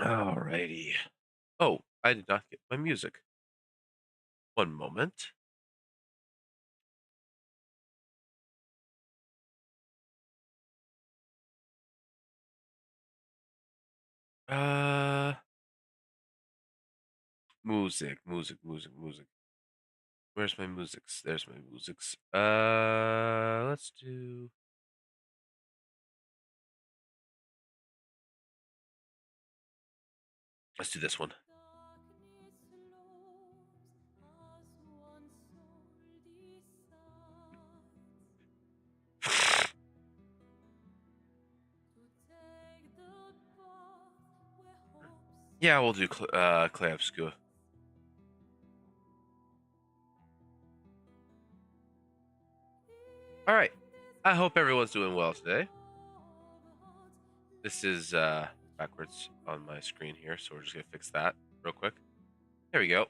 Alrighty. Oh, I did not get my music. One moment. Uh, music. Where's my musics? There's my musics. Let's do this one. Yeah, we'll do Clay Obscure. All right. I hope everyone's doing well today. This is backwards on my screen here, so we're just gonna fix that real quick. There we go.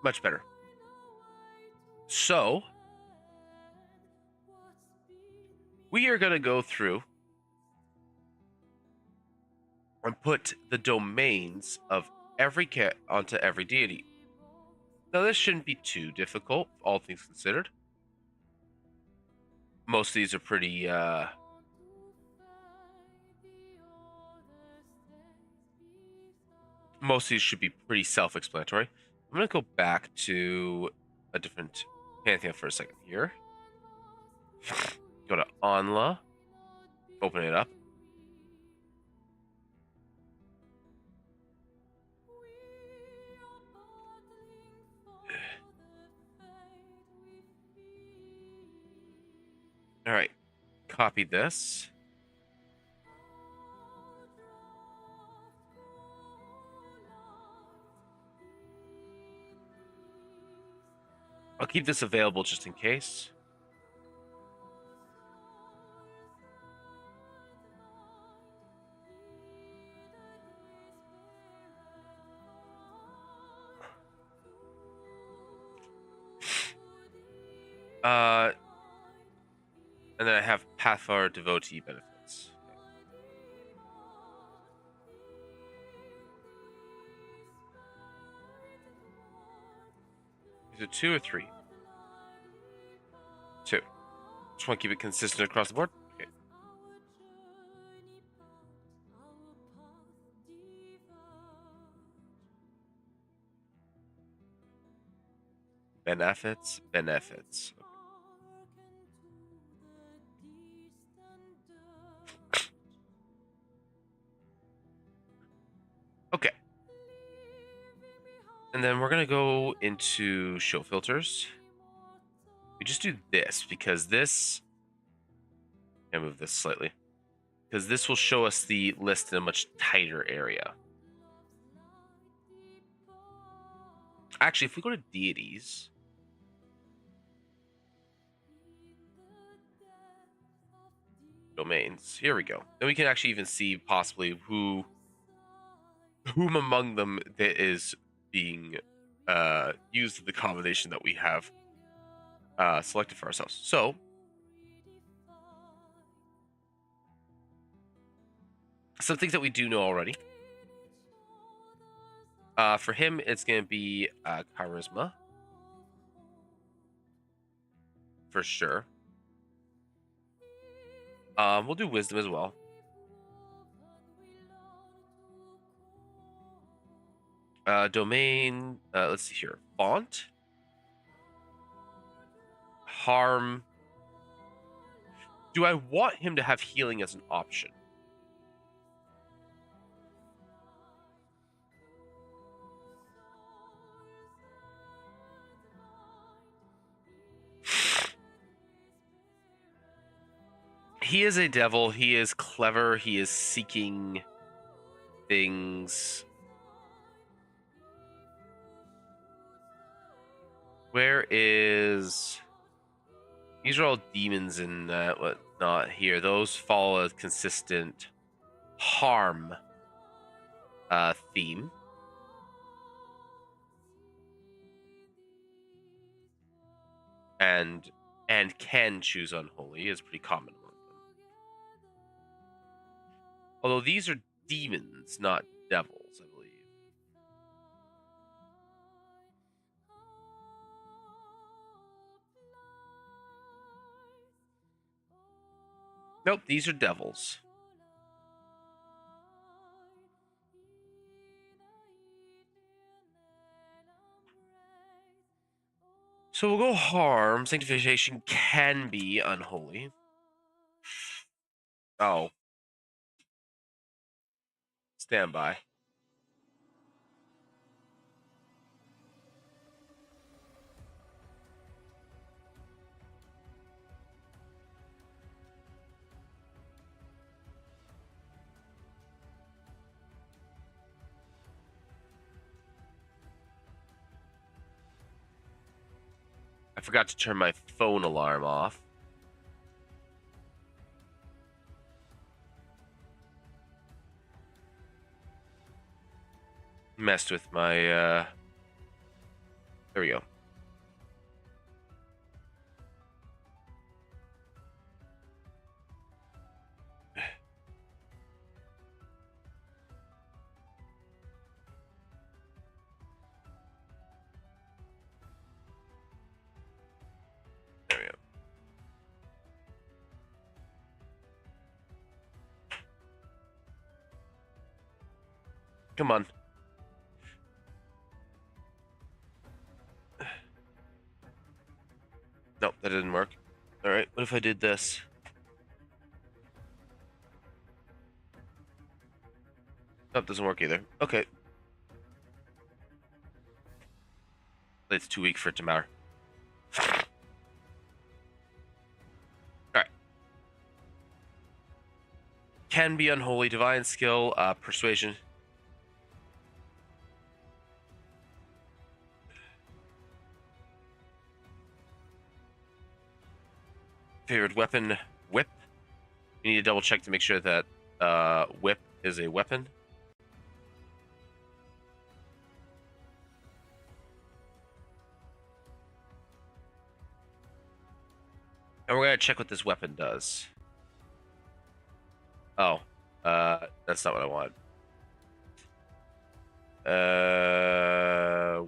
Much better. So we are gonna go through and put the domains of every cat onto every deity. Now this shouldn't be too difficult, all things considered. Most of these are pretty most of these should be pretty self-explanatory. I'm gonna go back to a different Pantheon for a second here. Go to Onla, open it up. All right, copy this. I'll keep this available just in case. And then I have Pathfinder devotee benefits. Is it 2 or 3? 2. Just want to keep it consistent across the board. Okay. Benefits. Okay. And then we're gonna go into show filters. We just do this because this. I move this slightly because this will show us the list in a much tighter area. Actually, if we go to deities, domains, here we go. Then we can actually even see possibly whom among them that is being used in the combination that we have selected for ourselves. So some things that we do know already. For him, it's going to be charisma for sure. We'll do wisdom as well. Domain. Let's see here. Font. Harm. Do I want him to have healing as an option? He is a devil. He is clever. He is seeking things. Where is... These are all demons and whatnot here. Those follow a consistent harm theme. And can choose unholy is pretty common among them. Although these are demons, not devils. Nope, these are devils. So we'll go harm. Sanctification can be unholy. Oh. Stand by. I forgot to turn my phone alarm off. Messed with my, there we go. There we go. Come on. Nope, that didn't work. Alright, what if I did this? Nope, doesn't work either. Okay. It's too weak for it to matter. Alright. Can be unholy. Divine skill, persuasion. Favorite weapon, whip. You need to double check to make sure that whip is a weapon. And we're gonna check what this weapon does. Oh, that's not what I want.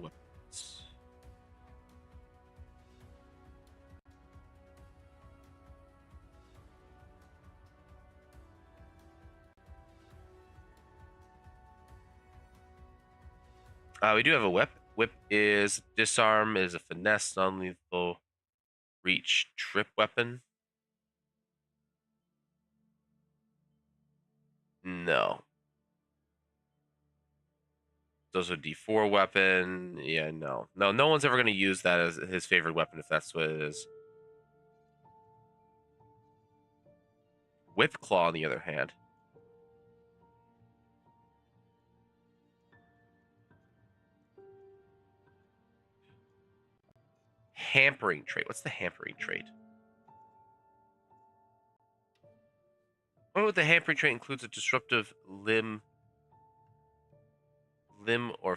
Weapons. We do have a whip. Whip is disarm, is a finesse, non-lethal, reach, trip weapon. No. Those are D4 weapon. Yeah, no. No one's ever going to use that as his favorite weapon if that's what it is. Whip claw, on the other hand. Hampering trait. What's the hampering trait? Oh, the hampering trait includes a disruptive limb or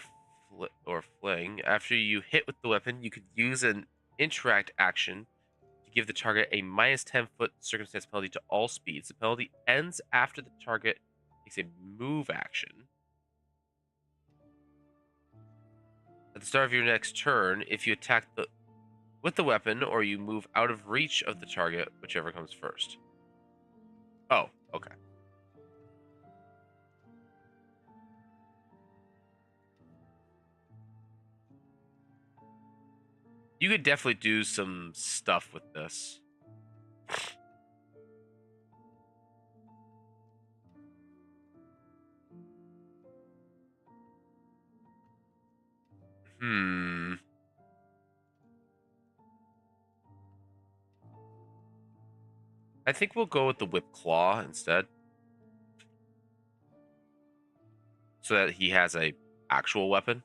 fling. After you hit with the weapon, you could use an interact action to give the target a minus 10-foot circumstance penalty to all speeds. The penalty ends after the target takes a move action. At the start of your next turn, if you attack with the weapon or you move out of reach of the target, whichever comes first. Oh, okay. You could definitely do some stuff with this. I think we'll go with the whip claw instead. So that he has a actual weapon.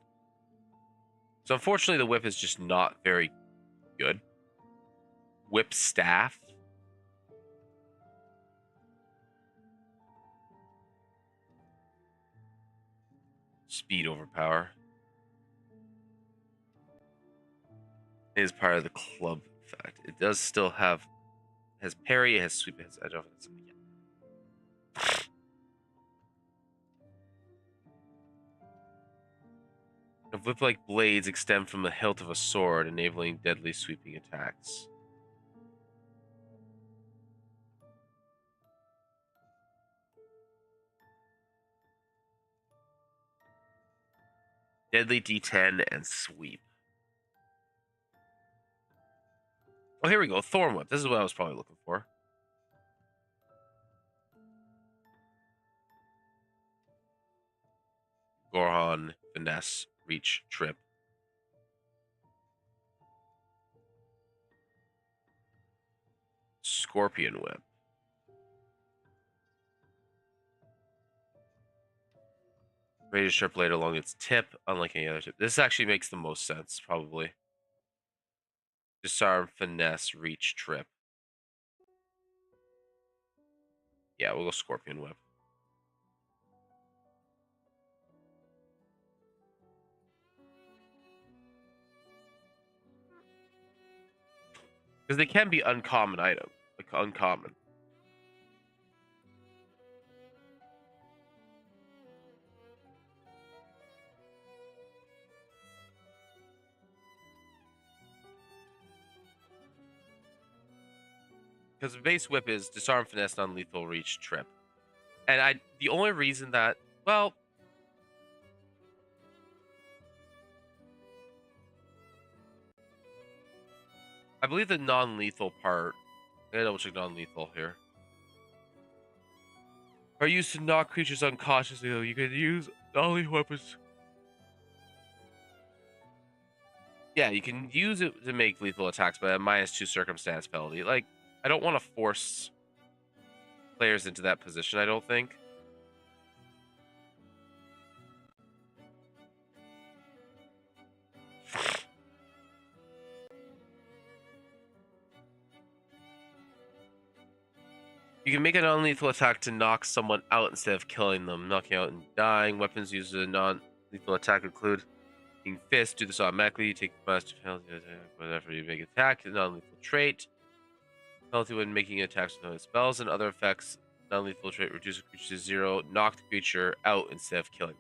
So unfortunately the whip is just not very good. Whip staff. Speed overpower. Is part of the club effect. It does still have has parry, it has sweep, it has edge off. Whip-like blades extend from the hilt of a sword, enabling deadly sweeping attacks. Deadly D10 and sweep. Oh, here we go. Thorn Whip. This is what I was probably looking for. Gorhon, Finesse, Reach, Trip. Scorpion Whip. Ready to strip blade along its tip, unlike any other tip. This actually makes the most sense, probably. Disarm, Finesse, Reach, Trip. Yeah, we'll go Scorpion Whip. Because they can be uncommon items. Like, uncommon. Because the base whip is disarm, finesse, non-lethal, reach, trip. And the only reason that, well, I believe the non-lethal part, I gotta double check non-lethal here, are used to knock creatures unconsciously, though. You can use non-lethal weapons. Yeah, you can use it to make lethal attacks, but at -2 circumstance penalty. Like, I don't want to force players into that position, I don't think. You can make a non-lethal attack to knock someone out instead of killing them. Knocking out and dying. Weapons used in a non-lethal attack include being fist. Do this automatically. You take -2 penalty whenever you make an attack. Non-lethal trait. Penalty when making attacks with no spells and other effects. Non-lethal trait reduces a creature to 0. Knock the creature out instead of killing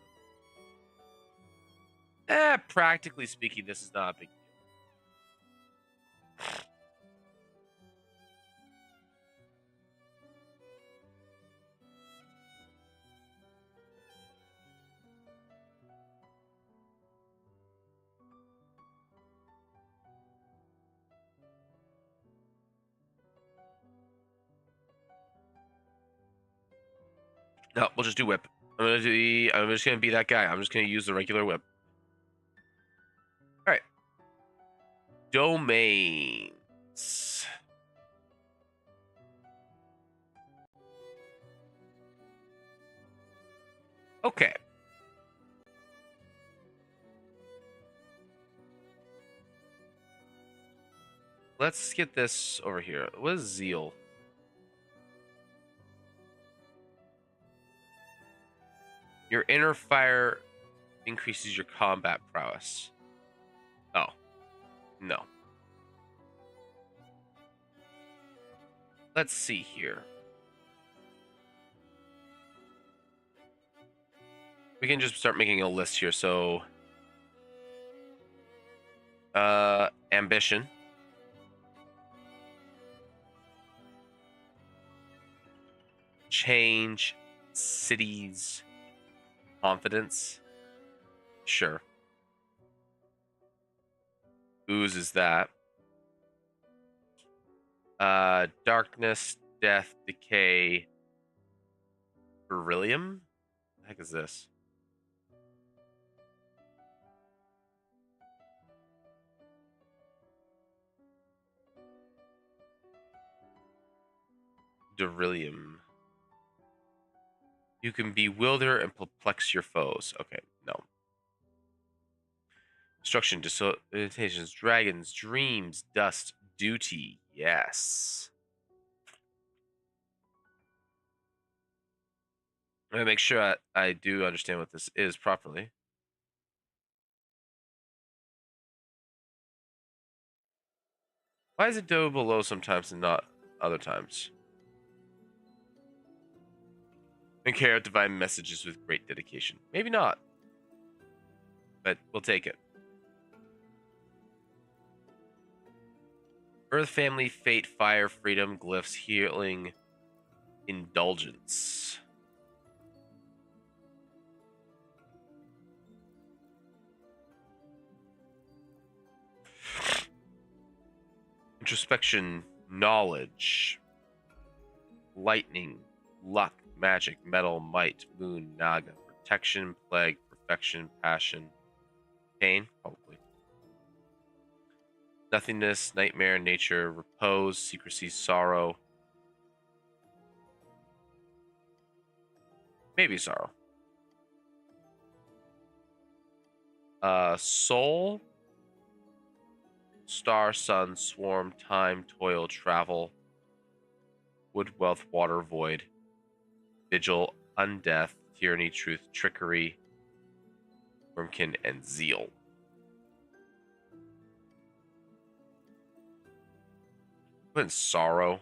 them. Practically speaking, this is not a big deal. No, we'll just do whip. I'm just gonna be that guy. I'm just gonna use the regular whip. All right. Domains. Okay. Let's get this over here. What is Zeal? Your inner fire increases your combat prowess. Oh. No. Let's see here. We can just start making a list here. So, ambition. Change. Cities. Confidence. Sure. Ooze is that. Darkness, death, decay, beryllium? What the heck is this? Beryllium. You can bewilder and perplex your foes. Okay, no. Destruction, disorientations, dragons, dreams, dust, duty. Yes. I'm gonna make sure I do understand what this is properly. Why is it down below sometimes and not other times? And carry out divine messages with great dedication. Maybe not. But we'll take it. Earth, family, fate, fire, freedom, glyphs, healing, indulgence. Introspection, knowledge, lightning, luck, magic, metal, might, moon, naga, protection, plague, perfection, passion, pain, probably. Nothingness, nightmare, nature, repose, secrecy, sorrow. Maybe sorrow. Soul, star, sun, swarm, time, toil, travel, wood, wealth, water, void, vigil, undeath, tyranny, truth, trickery, wormkin, and zeal. Put in sorrow.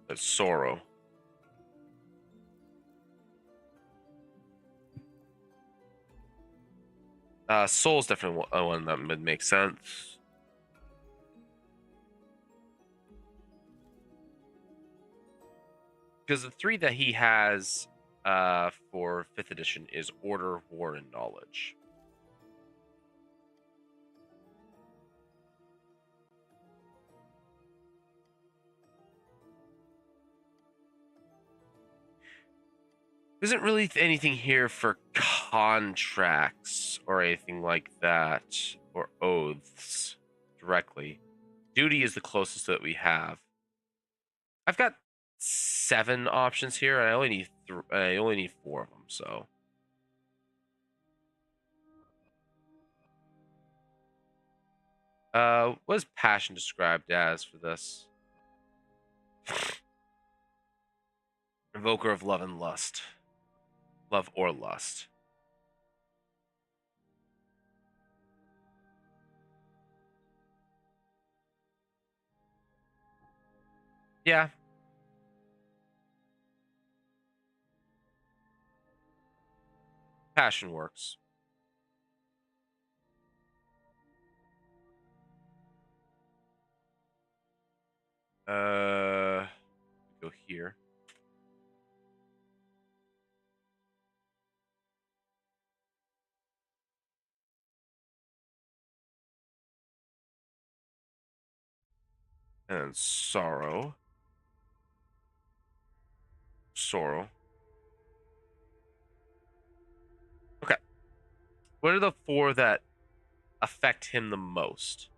But sorrow. Soul's definitely one that would make sense. Because the 3 that he has for 5th edition is Order, War, and Knowledge. There isn't really anything here for contracts or anything like that, or oaths directly. Duty is the closest that we have. I've got 7 options here, and I only need 4 of them. So, what is passion described as for this? Invoker of love and lust, love or lust. Yeah. Passion works. Go here. And sorrow. Sorrow. Okay. What are the 4 that affect him the most?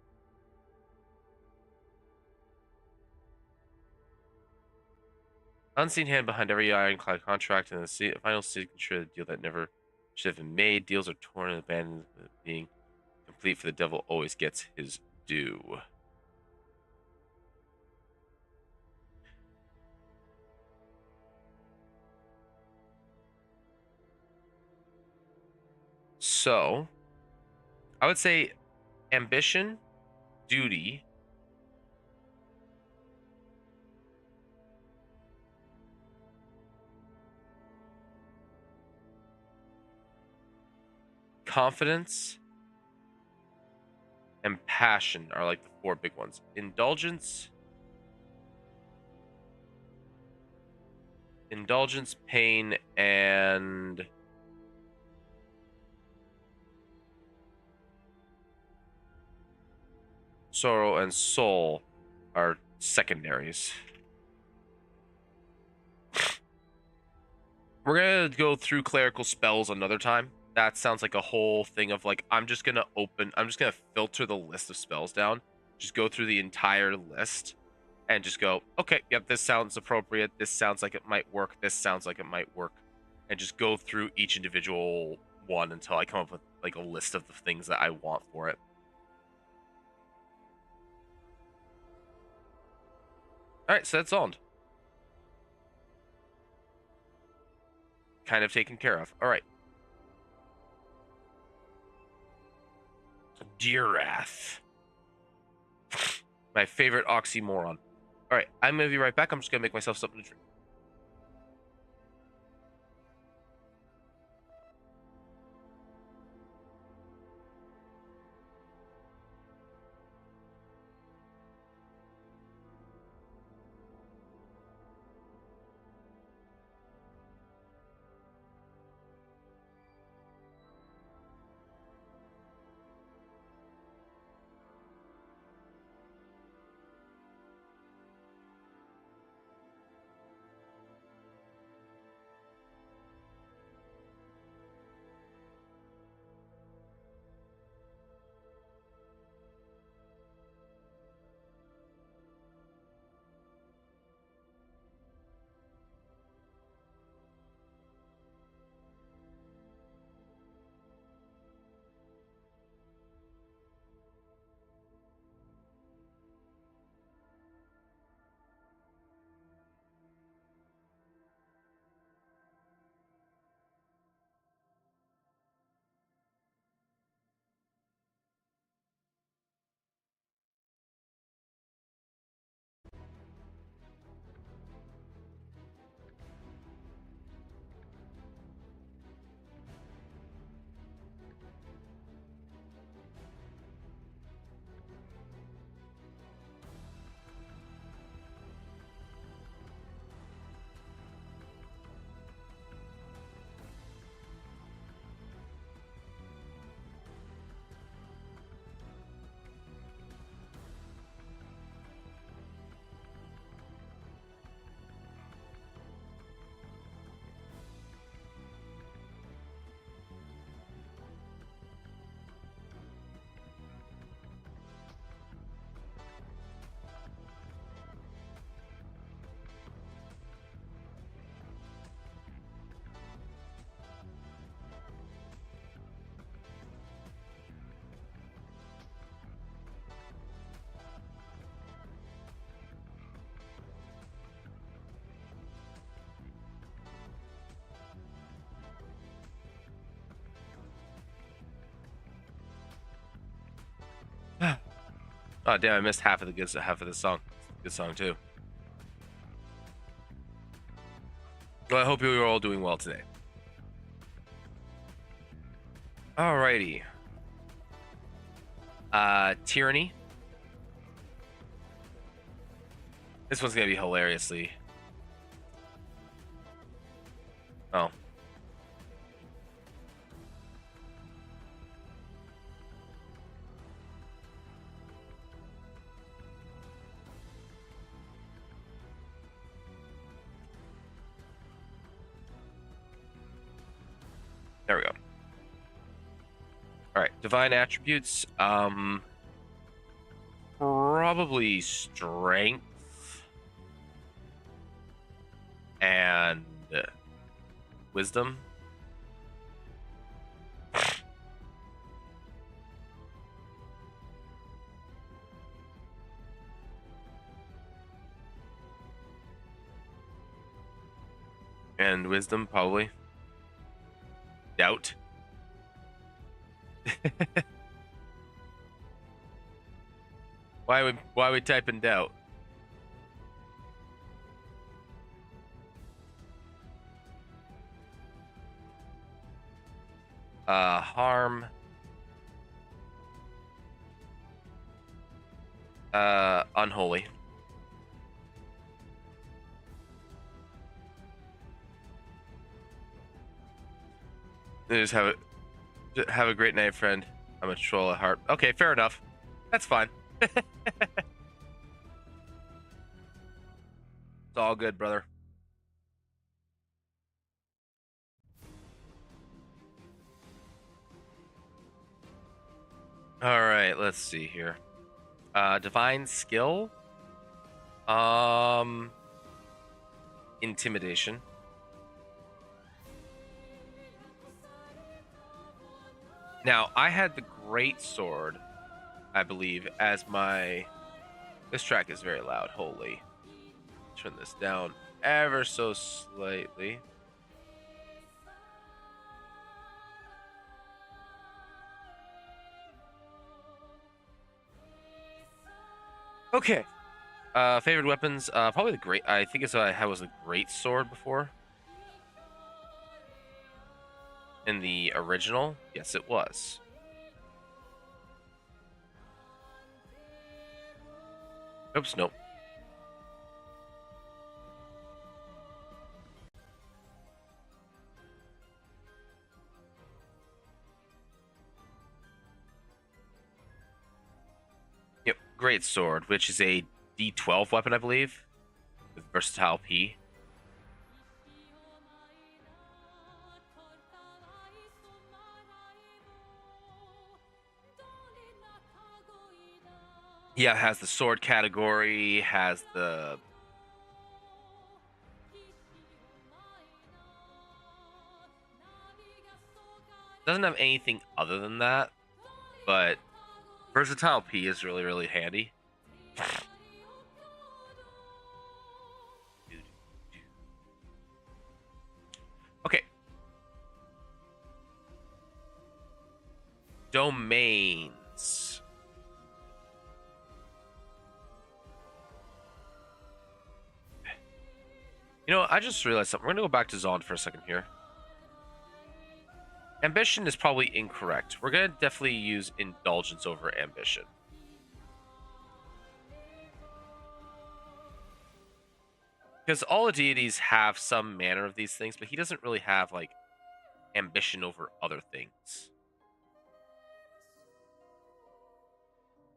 Unseen hand behind every ironclad contract, and the final signature of the deal that never should have been made. Deals are torn and abandoned, being complete, for the devil always gets his due. So, I would say ambition, duty, confidence, and passion are like the 4 big ones. Indulgence, pain, and sorrow and soul are secondaries. We're gonna go through clerical spells another time. That sounds like a whole thing of like, I'm just gonna filter the list of spells down, just go through the entire list and just go, okay, yep, this sounds appropriate, this sounds like it might work, this sounds like it might work, and just go through each individual one until I come up with like a list of the things that I want for it. All right, so that's on. Kind of taken care of. All right. Deerath. My favorite oxymoron. All right, I'm going to be right back. I'm just going to make myself something to drink. Oh damn! I missed half of the song. Good song too. Well, I hope you are all doing well today. Alrighty. Tyranny. This one's gonna be hilariously. Oh. There we go. All right, divine attributes. Probably strength and wisdom. And wisdom, probably. Doubt. Why would type in doubt? Harm. Unholy. Just have a great night, friend. I'm a troll at heart. Okay, fair enough. That's fine. It's all good, brother. All right, let's see here. Divine skill. Intimidation. Now, I had the great sword, I believe, as my... This track is very loud. Holy. Turn this down ever so slightly. Okay. Favorite weapons? Probably the great... I think I had was a great sword before. In the original? Yes, it was. Oops, nope. Yep, great sword, which is a D12 weapon, I believe, with versatile P. Yeah, it has the sword category, has the... Doesn't have anything other than that, but versatile P is really, really handy. Okay. Domains. You know, I just realized something. We're going to go back to Zond for a second here. Ambition is probably incorrect. We're going to definitely use indulgence over ambition. Because all the deities have some manner of these things, but he doesn't really have, like, ambition over other things.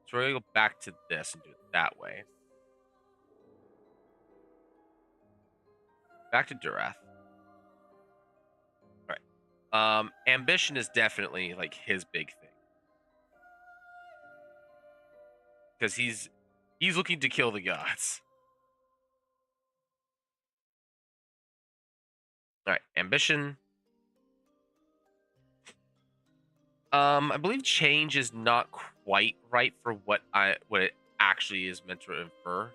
So we're going to go back to this and do it that way. Back to Durath. All right. Ambition is definitely, like, his big thing. Because he's looking to kill the gods. All right, ambition. I believe change is not quite right for what it actually is meant to infer.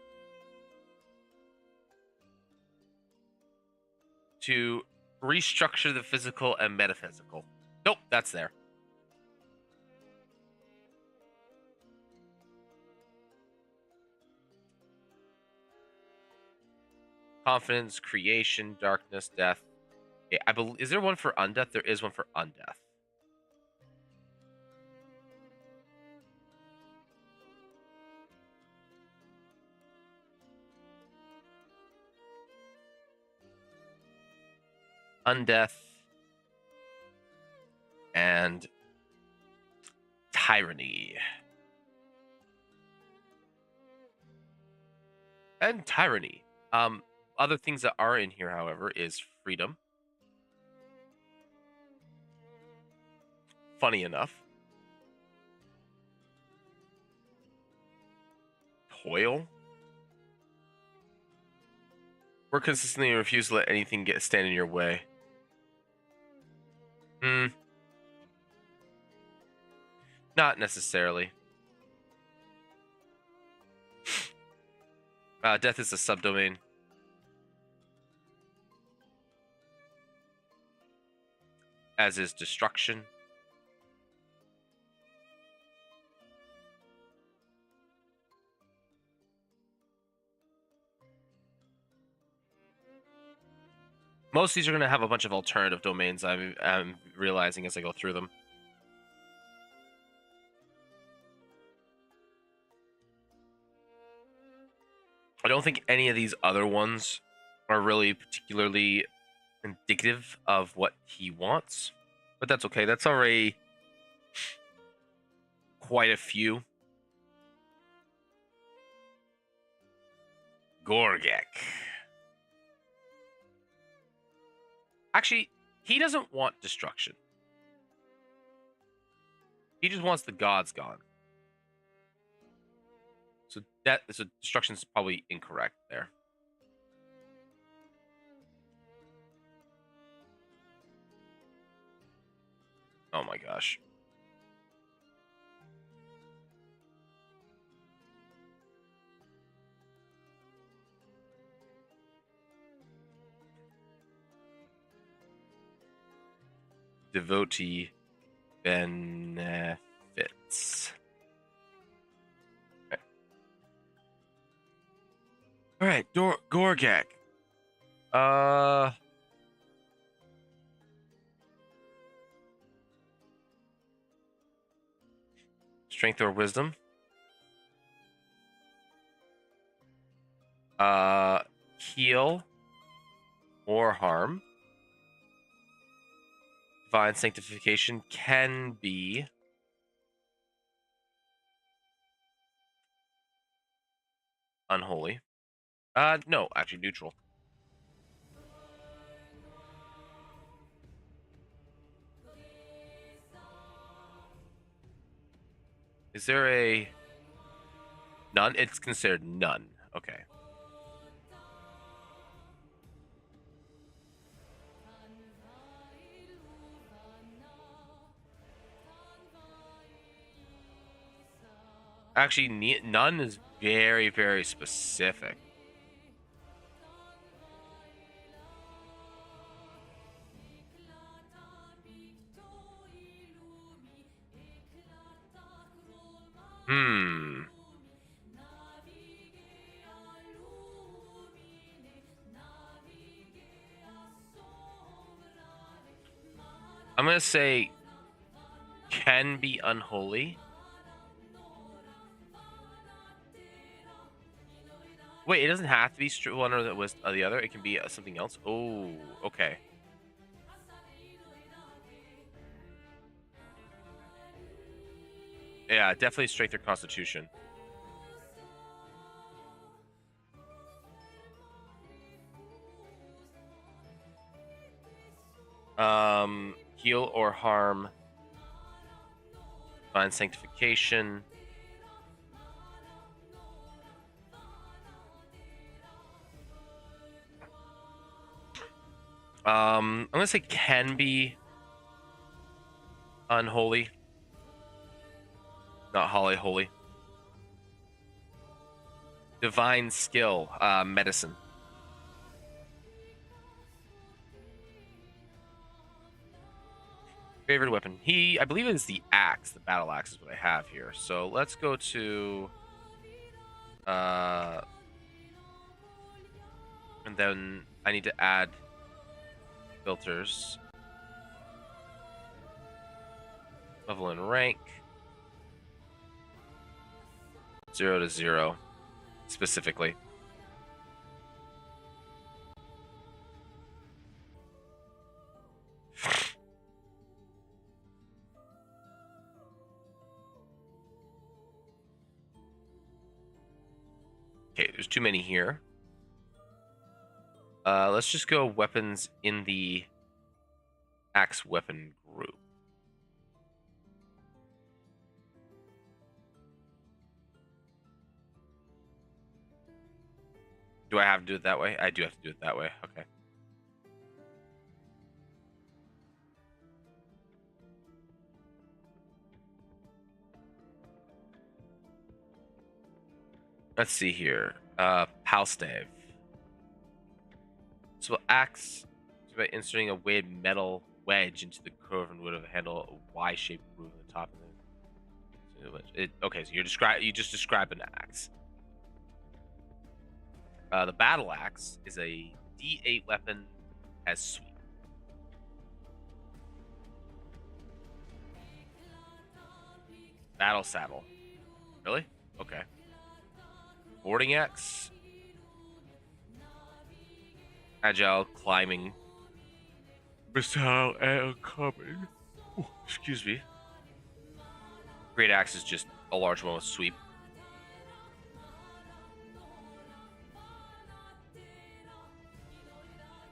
To restructure the physical and metaphysical. Nope, that's there. Confidence, creation, darkness, death. Okay, I believe, is there one for undeath? There is one for undeath. Undeath and tyranny. And tyranny. Other things that are in here, however, is freedom. Funny enough. Toil. Work consistently and refuse to let anything stand in your way. Not necessarily. Death is a subdomain. As is destruction. Most of these are going to have a bunch of alternative domains, I'm realizing as I go through them. I don't think any of these other ones are really particularly indicative of what he wants, but that's okay. That's already quite a few. Gorgek. Actually, he doesn't want destruction. He just wants the gods gone. So destruction is probably incorrect there. Oh my gosh. Devotee benefits. Okay. All right, Gorgak. Strength or wisdom. Heal or harm. Divine sanctification can be unholy. No, actually neutral. Is there a none? It's considered none. Okay. Actually, none is very, very specific. I'm going to say can be unholy. Wait, it doesn't have to be one or the other. It can be something else. Oh, okay. Yeah, definitely strength or constitution. Heal or harm. Divine sanctification. I'm gonna say can be unholy. Not holy. Divine skill, medicine. Favorite weapon. I believe it is the axe. The battle axe is what I have here. So let's go to And then I need to add filters. Level and rank. 0 to 0, specifically. Okay, there's too many here. Let's just go weapons in the axe weapon group. Do I have to do it that way? I do have to do it that way. Okay. Let's see here. Palstave. So axe by inserting a weighted metal wedge into the curve and wood of a handle, a Y-shaped groove at the top of it. Okay, so you just describe an axe. The battle axe is a D8 weapon, has sweep. Battle saddle. Really? Okay. Boarding axe. Agile climbing. Versatile and uncommon. Excuse me. Great axe is just a large one with sweep.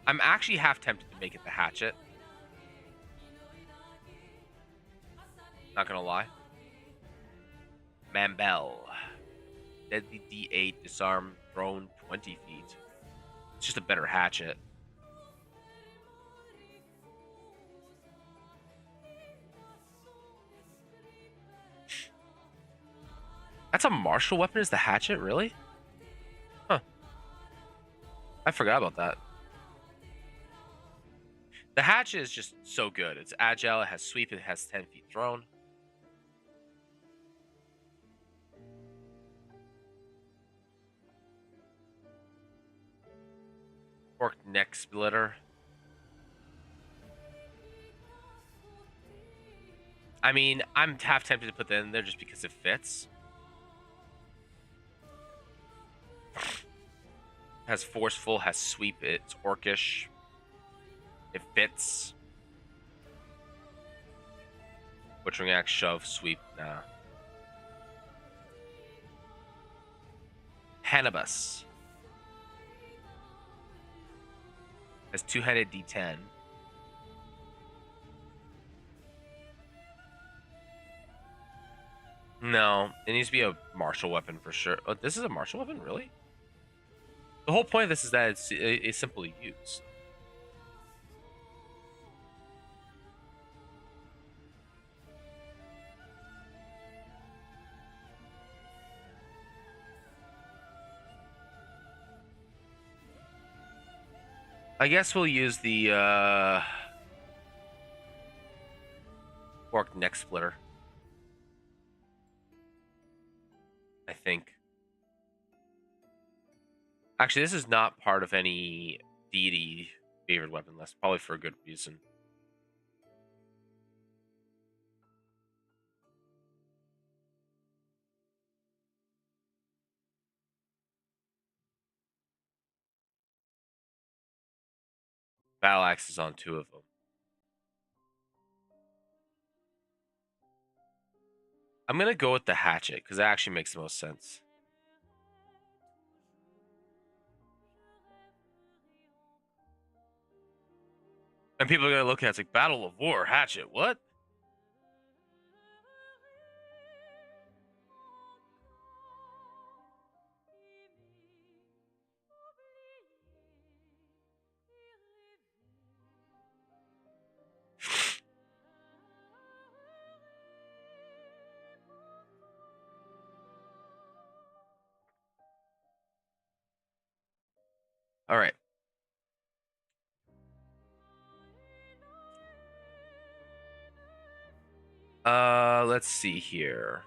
I'm actually half tempted to make it the hatchet. Not gonna lie. Mambel. Deadly D8, disarm, thrown 20 feet. It's just a better hatchet. That's a martial weapon, is the hatchet, really? Huh. I forgot about that. The hatchet is just so good. It's agile, it has sweep, it has 10 feet thrown. Orc neck splitter. I mean, I'm half tempted to put that in there just because it fits. Has forceful, has sweep, it's orcish. It fits. Butchering axe, shove, sweep, nah. Hannibus. Has two-handed D10. No, it needs to be a martial weapon for sure. Oh, this is a martial weapon, really? The whole point of this is that it's simple to use. I guess we'll use the orc neck splitter. I think. Actually, this is not part of any deity favored weapon list, probably for a good reason. Battle axe is on 2 of them. I'm gonna go with the hatchet because that actually makes the most sense. And people are gonna look at it, it's like Battle of War, hatchet, what? All right. Let's see here.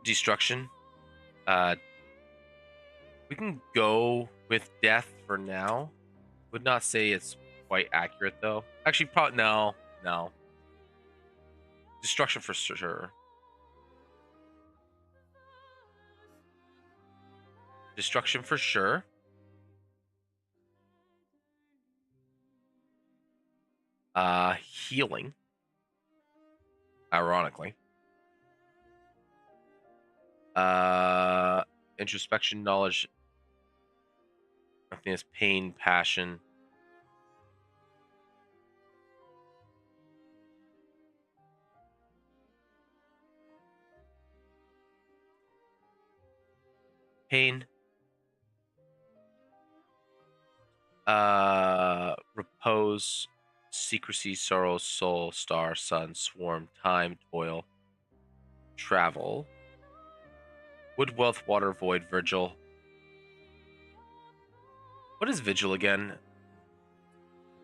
Destruction. We can go with death for now. Would not say it's quite accurate though. Actually, probably no. Destruction for sure. Destruction for sure. Healing. Ironically. Introspection, knowledge. I think it's pain, passion. Pain. Repose, secrecy, sorrow, soul, star, sun, swarm, time, toil, travel. Wood, wealth, water, void, Virgil. What is Vigil again?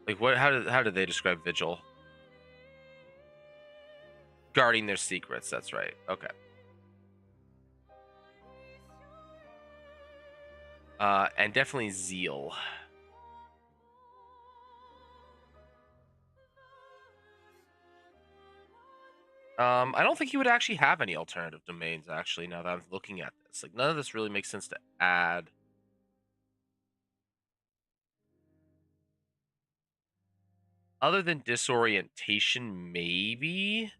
Like what? How did they describe Vigil? Guarding their secrets. That's right. Okay. And definitely zeal. I don't think he would actually have any alternative domains. Actually, now that I'm looking at this, like none of this really makes sense to add. Other than disorientation, maybe.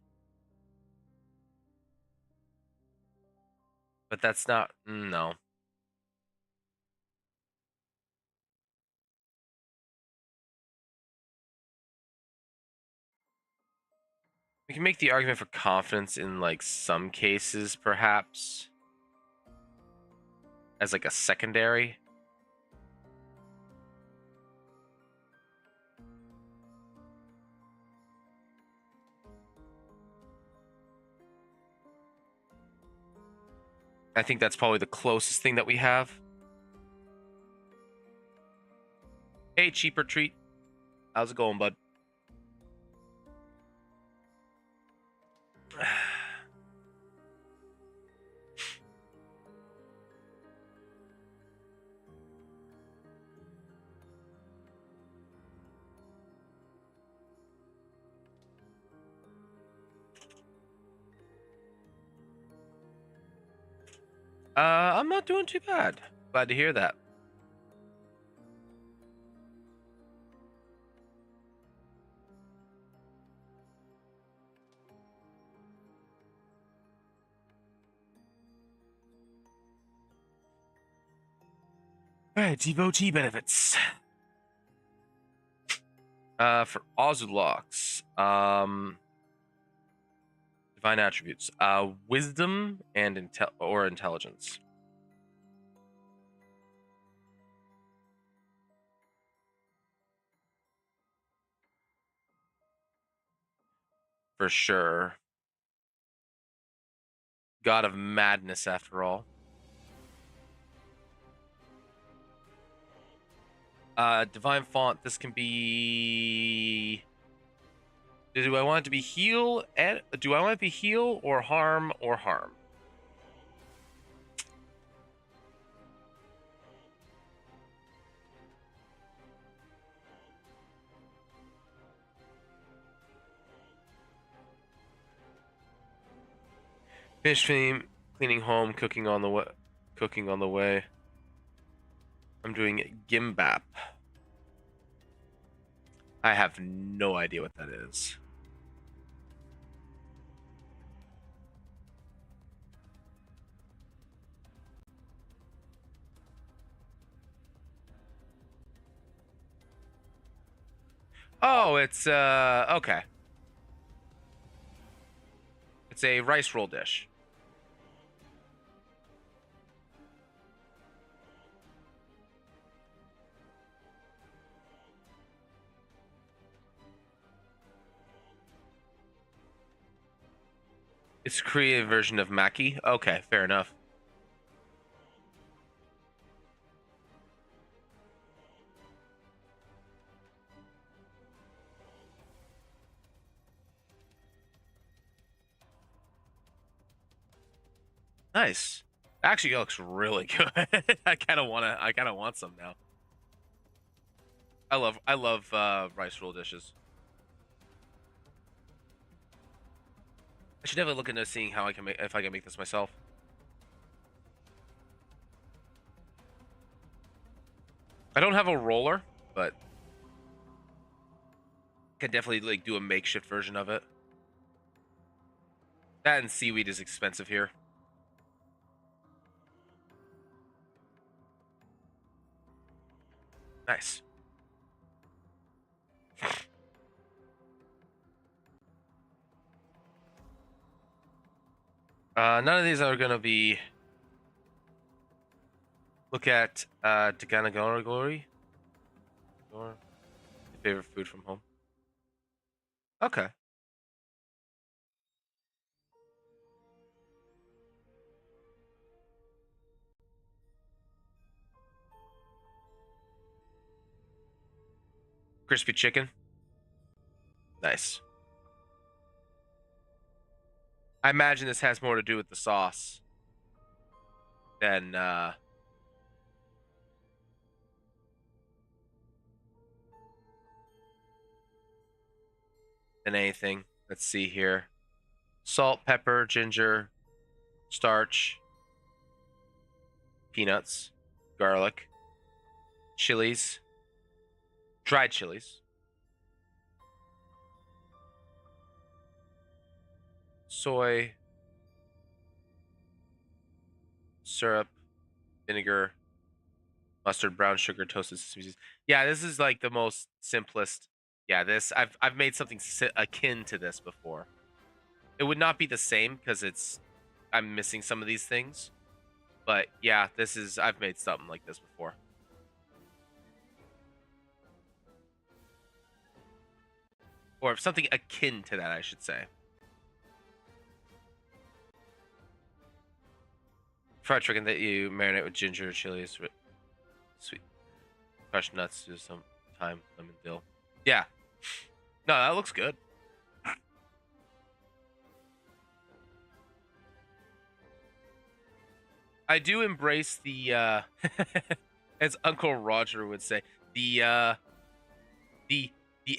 But that's not. No. We can make the argument for confidence in like some cases, perhaps, as like a secondary. I think that's probably the closest thing that we have. Hey, cheaper treat. How's it going, bud? I'm not doing too bad. Glad to hear that. All right, devotee benefits. For Ozulocks, divine attributes, wisdom and intelligence. For sure. God of madness, after all. Divine font. This can be. Do I want it to be heal? And do I want it to be heal or harm or harm? Finish cleaning home, cooking on the way. Cooking on the way. I'm doing Gimbap. I have no idea what that is. Oh, it's okay. It's a rice roll dish. It's a Korean version of maki. Okay, fair enough. Nice. Actually, it looks really good. I kind of want some now. I love rice roll dishes. I should definitely look into seeing how I can make if I can make this myself. I don't have a roller, but can definitely like do a makeshift version of it. That and seaweed is expensive here. Nice. None of these are gonna be. Look at Glory. Or favorite food from home. Okay. Crispy chicken. Nice. I imagine this has more to do with the sauce than anything. Let's see here. Salt, pepper, ginger, starch, peanuts, garlic, chilies, dried chilies, soy, syrup, vinegar, mustard, brown sugar, toasted sesame seeds. Yeah, this is like the most simplest. Yeah, this I've made something akin to this before. It would not be the same because I'm missing some of these things. But yeah, I've made something like this before. Or something akin to that, I should say. Fried chicken that you marinate with ginger, chilies, sweet crushed nuts, to some thyme, lemon, dill. Yeah. No, that looks good. I do embrace the as Uncle Roger would say, the the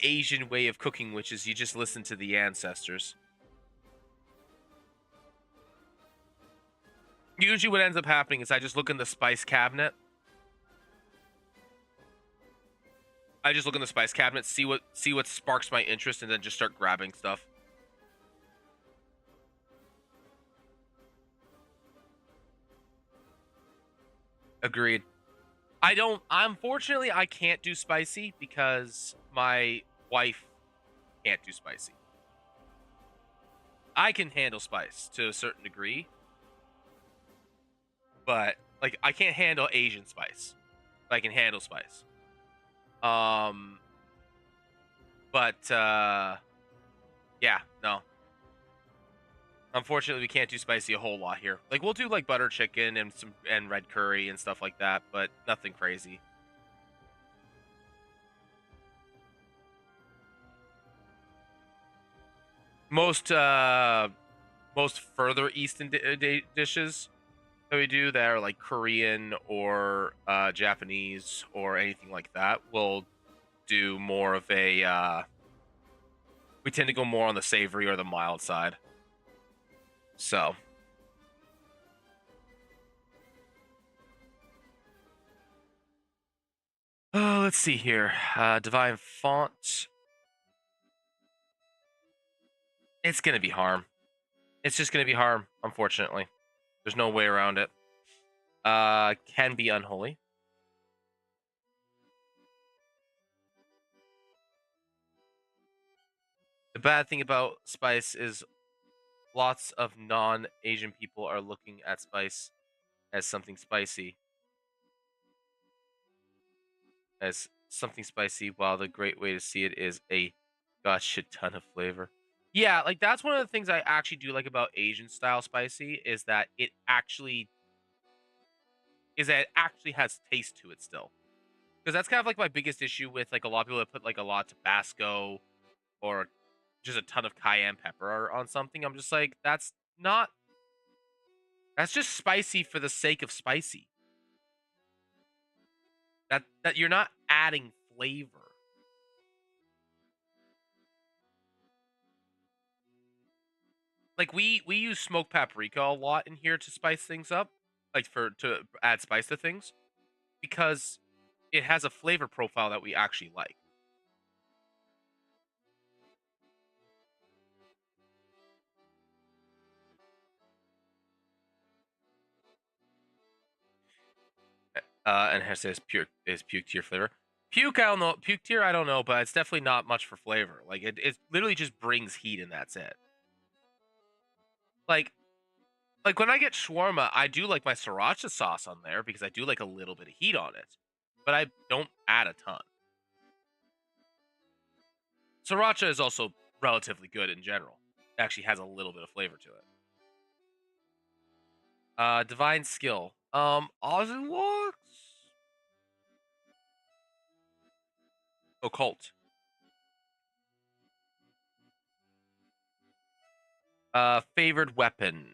Asian way of cooking, which is you just listen to the ancestors. Usually what ends up happening is I just look in the spice cabinet. See what sparks my interest, and then just start grabbing stuff. Agreed. Unfortunately, I can't do spicy because my wife can't do spicy. I can handle spice to a certain degree, but like I can't handle Asian spice. But I can handle spice. But yeah, no. Unfortunately, we can't do spicy a whole lot here. Like we'll do like butter chicken and red curry and stuff like that, but nothing crazy. Most further eastern dishes that we do that are like Korean or Japanese or anything like that will do more of a we tend to go more on the savory or the mild side. So let's see here. Divine font. It's gonna be harm. It's just gonna be harm, unfortunately. There's no way around it. Can be unholy. The bad thing about spice is lots of non-Asian people are looking at spice as something spicy. While the great way to see it is a gosh shit ton of flavor. Yeah, like that's one of the things I actually do like about Asian style spicy is that it actually has taste to it still. Because that's kind of like my biggest issue with like a lot of people that put like a lot of Tabasco or just a ton of cayenne pepper on something. I'm just like, that's not That's just spicy for the sake of spicy. That you're not adding flavor. Like we use smoked paprika a lot in here to spice things up, like to add spice to things because it has a flavor profile that we actually like. And it says puke tier flavor. Puke, I don't know. Puke tier, I don't know, but it's definitely not much for flavor. Like it literally just brings heat and that's it. Like when I get shawarma, I do like my sriracha sauce on there because I do like a little bit of heat on it, but I don't add a ton. Sriracha is also relatively good in general. It actually has a little bit of flavor to it. Divine skill. Ozilux? Occult. Favored weapon.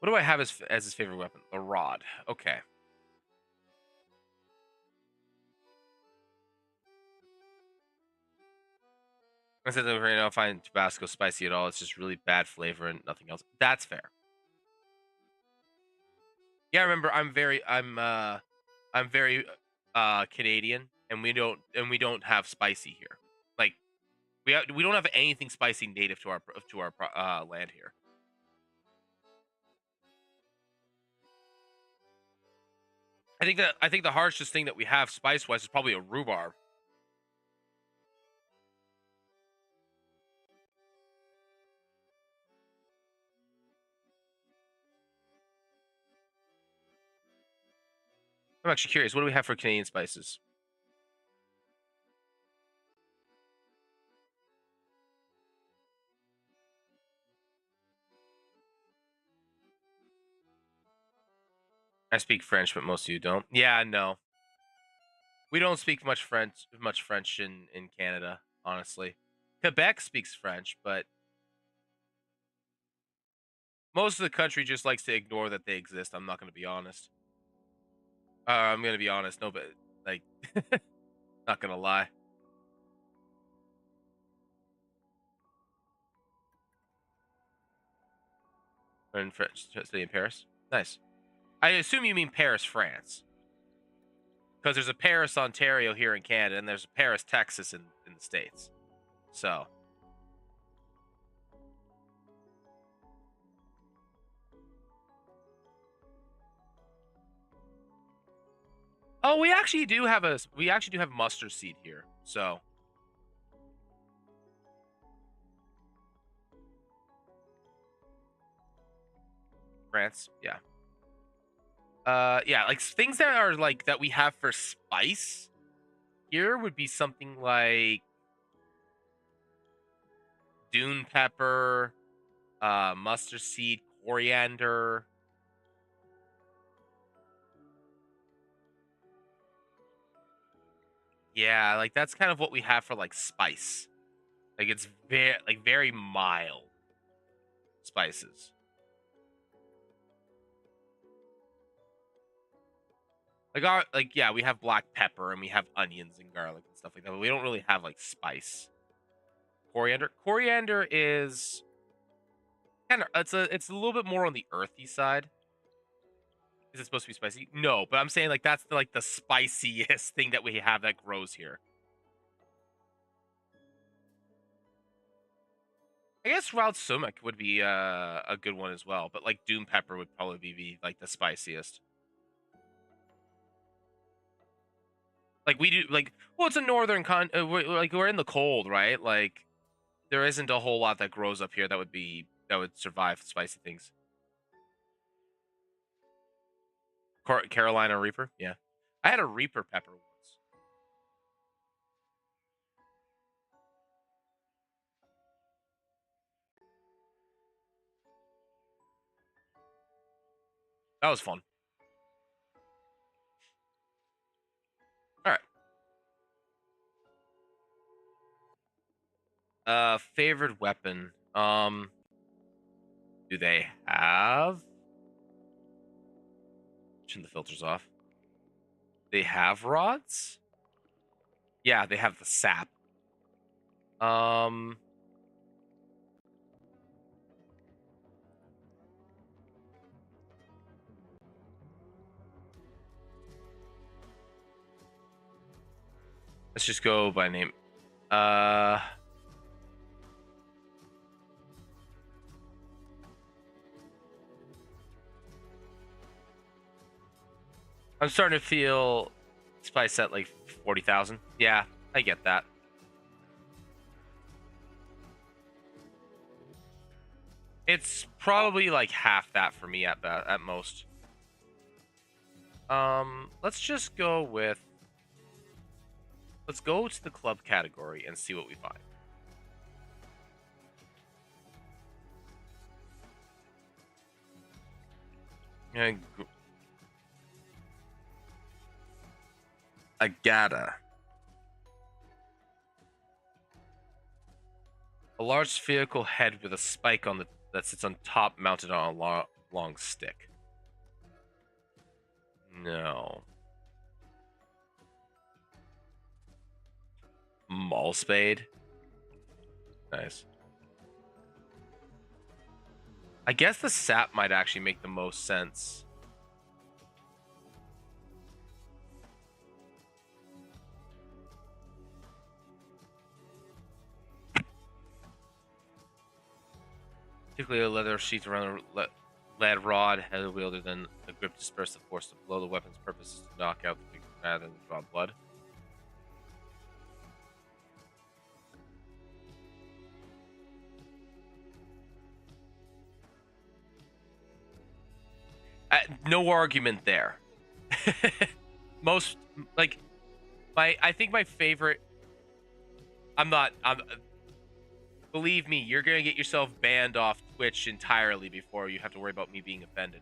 What do I have as his favorite weapon? A rod. Okay. I said that right now, I find Tabasco spicy at all. It's just really bad flavor and nothing else. That's fair. Yeah, remember I'm very Canadian and we don't have spicy here. Like we don't have anything spicy native to our land here. I think the harshest thing that we have spice wise is probably a rhubarb. I'm actually curious. What do we have for Canadian spices? I speak French, but most of you don't. Yeah, no, we don't speak much French in Canada. Honestly, Quebec speaks French, but most of the country just likes to ignore that they exist. I'm not going to be honest. I'm going to be honest. No, but like, not going to lie. We're in French, study in Paris. Nice. I assume you mean Paris, France, because there's a Paris, Ontario here in Canada, and there's a Paris, Texas in the States. So, oh, we actually do have mustard seed here. So, France, yeah. Yeah, like things that are like that we have for spice here would be something like dune pepper, mustard seed, coriander. Yeah, like that's kind of what we have for like spice. Like it's very mild spices. Yeah, we have black pepper and we have onions and garlic and stuff like that, but we don't really have like spice. Coriander is kind of it's a little bit more on the earthy side. Is it supposed to be spicy? No, but I'm saying like that's the spiciest thing that we have that grows here. I guess wild sumac would be a good one as well, but like doom pepper would probably be like the spiciest. Like we do like well, it's a we're in the cold, right? Like there isn't a whole lot that grows up here that would survive spicy things. Carolina Reaper, yeah. I had a Reaper pepper once. That was fun. All right. Favorite weapon. Do they have? Turn the filters off. They have rods? Yeah, they have the sap. Let's just go by name. I'm starting to feel spice at like 40,000. Yeah, I get that. It's probably like half that for me at most. Let's just go with. Let's go to the club category and see what we find. Agata. A large spherical head with a spike on that sits on top, mounted on a long stick. No. Maul spade. Nice. I guess the sap might actually make the most sense. Particularly a leather sheath around a lead rod, heavy wielder than a grip to disperse the force to blow. The weapon's purpose is to knock out the victim rather than draw blood. No argument there. Most like I think my favorite. I'm believe me, you're gonna get yourself banned off Twitch entirely before you have to worry about me being offended.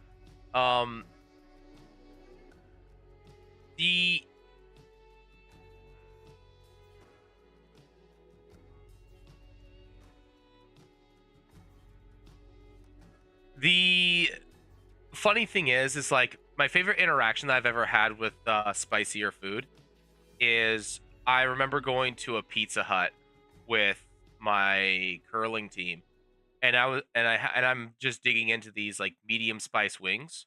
The funny thing is like my favorite interaction that I've ever had with spicier food is I remember going to a Pizza Hut with my curling team, and I'm just digging into these like medium spice wings,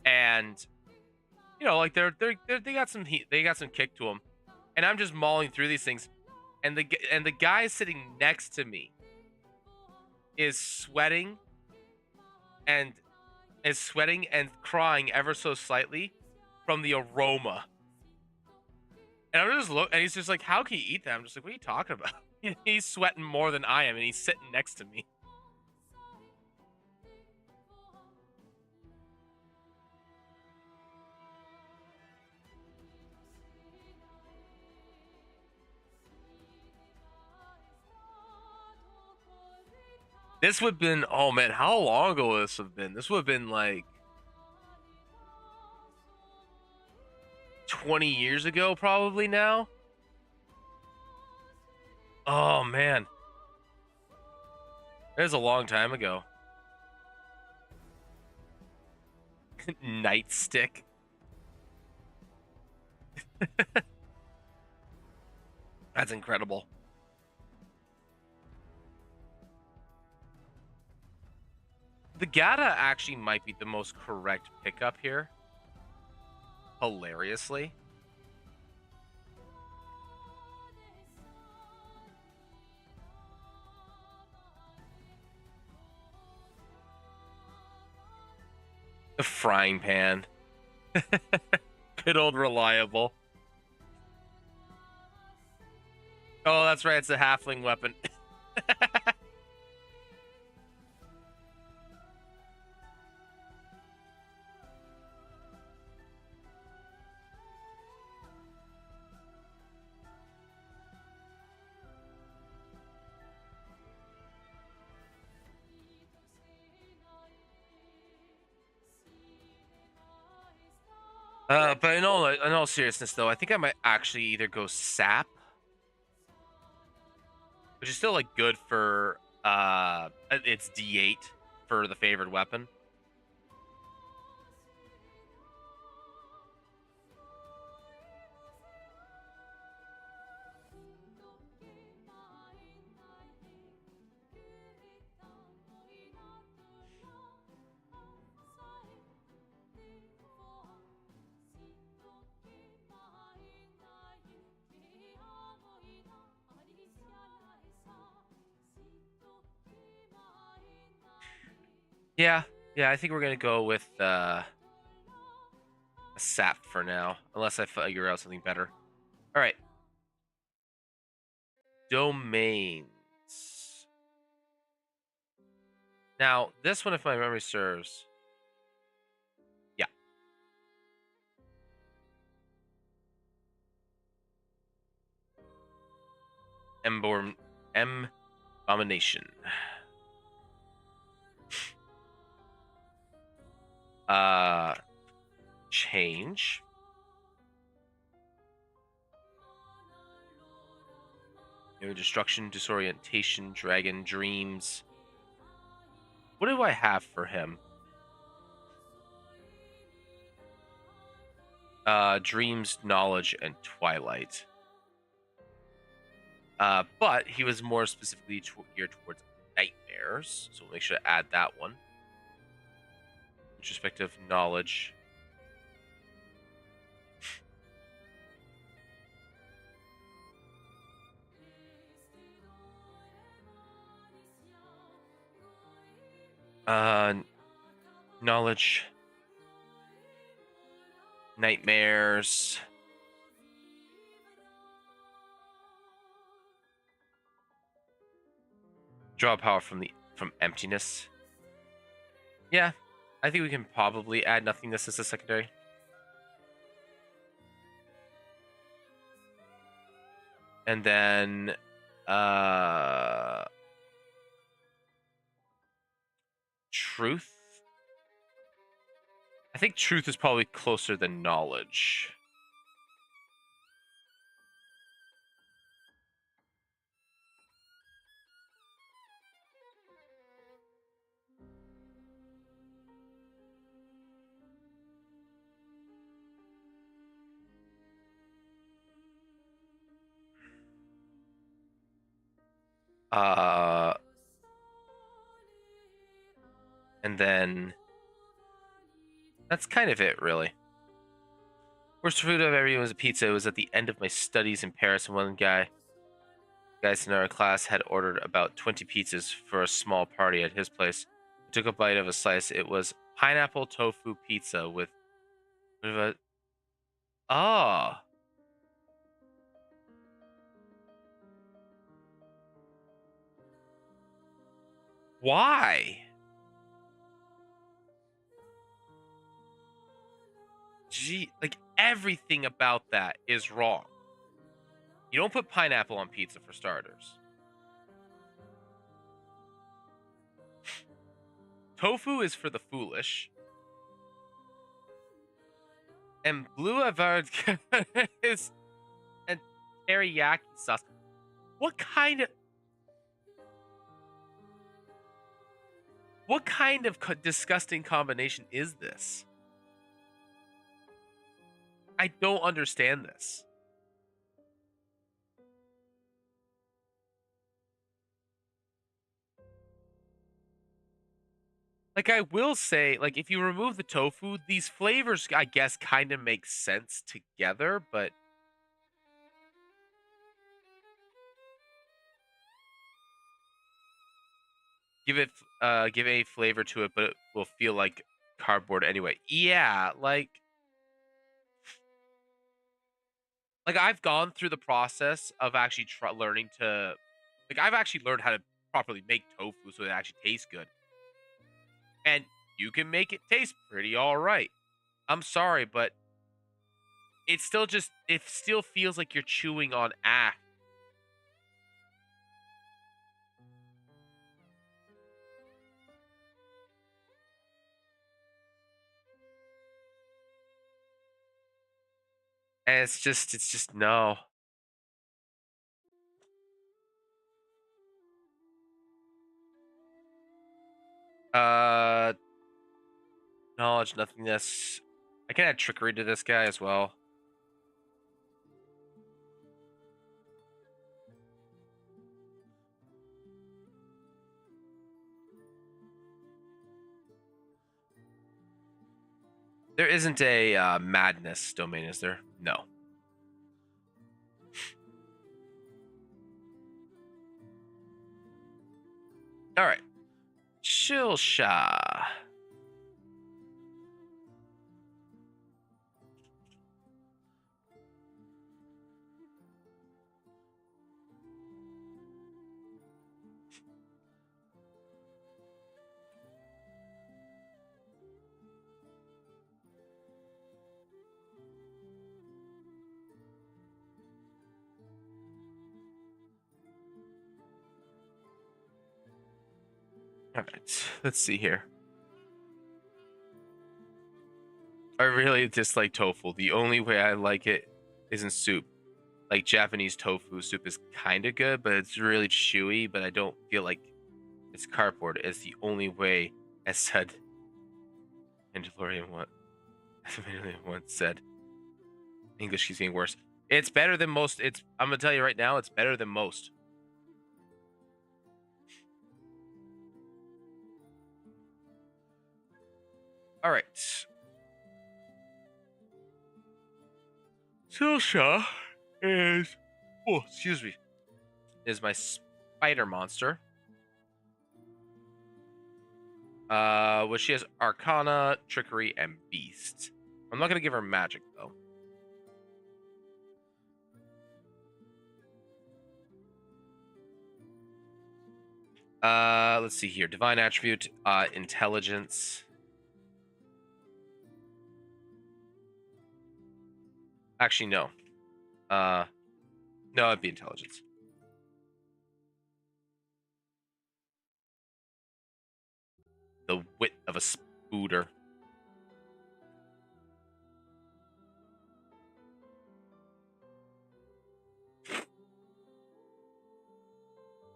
and you know like they got some heat, they got some kick to them, and I'm just mauling through these things, and the guy sitting next to me is sweating and crying ever so slightly from the aroma. And I'm just and he's just like, "How can you eat that?" I'm just like, "What are you talking about?" He's sweating more than I am, and he's sitting next to me. This would have been, oh man, how long ago would this have been? This would have been like 20 years ago, probably now. Oh man, it was a long time ago. Nightstick. That's incredible. The Gata actually might be the most correct pickup here. Hilariously. The frying pan. Good old reliable. Oh, that's right. It's a halfling weapon. But in all seriousness, though, I think I might actually either go sap, which is still like good for it's D8, for the favored weapon. Yeah, I think we're gonna go with a sap for now, unless I figure out something better. All right, domains. Now this one, if my memory serves, yeah, abomination. Change. Destruction, disorientation, dragon, dreams. What do I have for him? Dreams, knowledge, and twilight. But he was more specifically geared towards nightmares, so we'll make sure to add that one. Introspective knowledge. Knowledge. Nightmares. Draw power from emptiness. Yeah, I think we can probably add nothingness as a secondary. And then truth. I think truth is probably closer than knowledge. And then that's kind of it, really. Worst food I've ever eaten was a pizza. It was at the end of my studies in Paris, and one guys in our class had ordered about 20 pizzas for a small party at his place. I took a bite of a slice. It was pineapple tofu pizza with oh. Why? Gee, like everything about that is wrong. You don't put pineapple on pizza for starters. Tofu is for the foolish. And blue avocado is and teriyaki sauce. What kind of disgusting combination is this? I don't understand this. Like, I will say, like, if you remove the tofu, these flavors, I guess, kind of make sense together, but give a flavor to it, but it will feel like cardboard anyway. Yeah, like I've gone through the process of actually learning to, like, I've actually learned how to properly make tofu so it actually tastes good, and you can make it taste pretty all right. I'm sorry, but it still feels like you're chewing on ash. And it's just no. Knowledge, nothingness. I can add trickery to this guy as well. There isn't a madness domain, is there? No. All right. Shilsha. All right. Let's see here. I really dislike tofu. The only way I like it is in soup. Like Japanese tofu soup is kind of good, but it's really chewy. But I don't feel like it's cardboard. It's the only way, as said Mandalorian what Mandalorian once said. English keeps getting worse. It's better than most. I'm gonna tell you right now, it's better than most. All right. Silsha is, oh, excuse me, is my spider monster. Which she has Arcana, Trickery, and Beast. I'm not gonna give her magic though. Let's see here. Divine attribute, intelligence. Actually, no. No, it'd be intelligence. The wit of a spooter.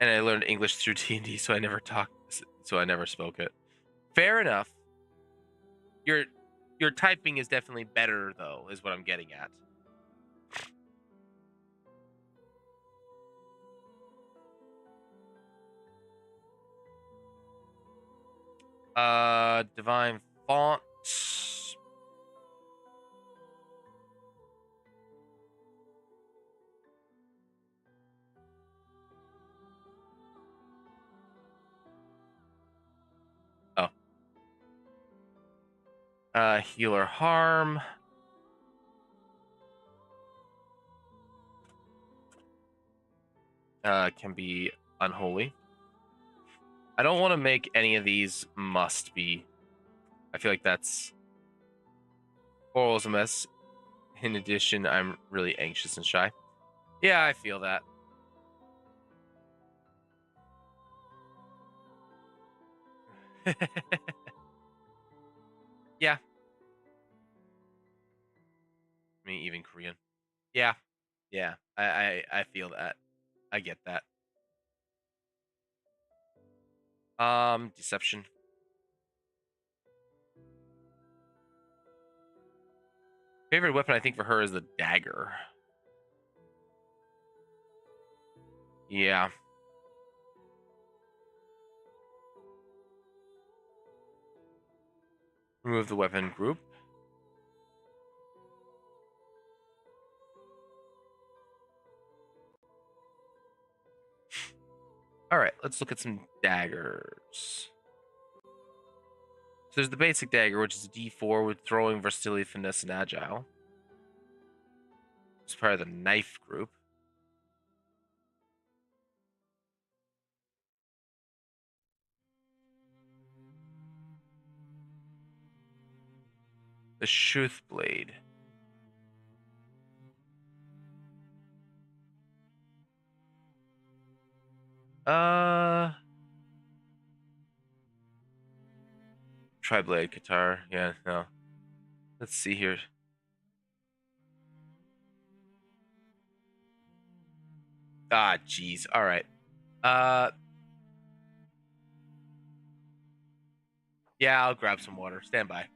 And I learned English through D&D, so I never spoke it. Fair enough. Your typing is definitely better, though, is what I'm getting at. Divine font. Oh. Healer harm. Can be unholy. I don't want to make any of these must be. I feel like that's Oral's a mess. In addition, I'm really anxious and shy. Yeah, I feel that. Yeah. I mean, even Korean. Yeah. Yeah. I feel that. I get that. Deception. Favorite weapon I think for her is the dagger. Yeah. Remove the weapon group. All right, let's look at some daggers. So there's the basic dagger, which is a D4 with throwing, versatility, finesse, and agile. It's part of the knife group. The Shuth blade. Tri-blade guitar. Yeah, no. Let's see here. Ah, jeez. All right. Yeah, I'll grab some water. Stand by.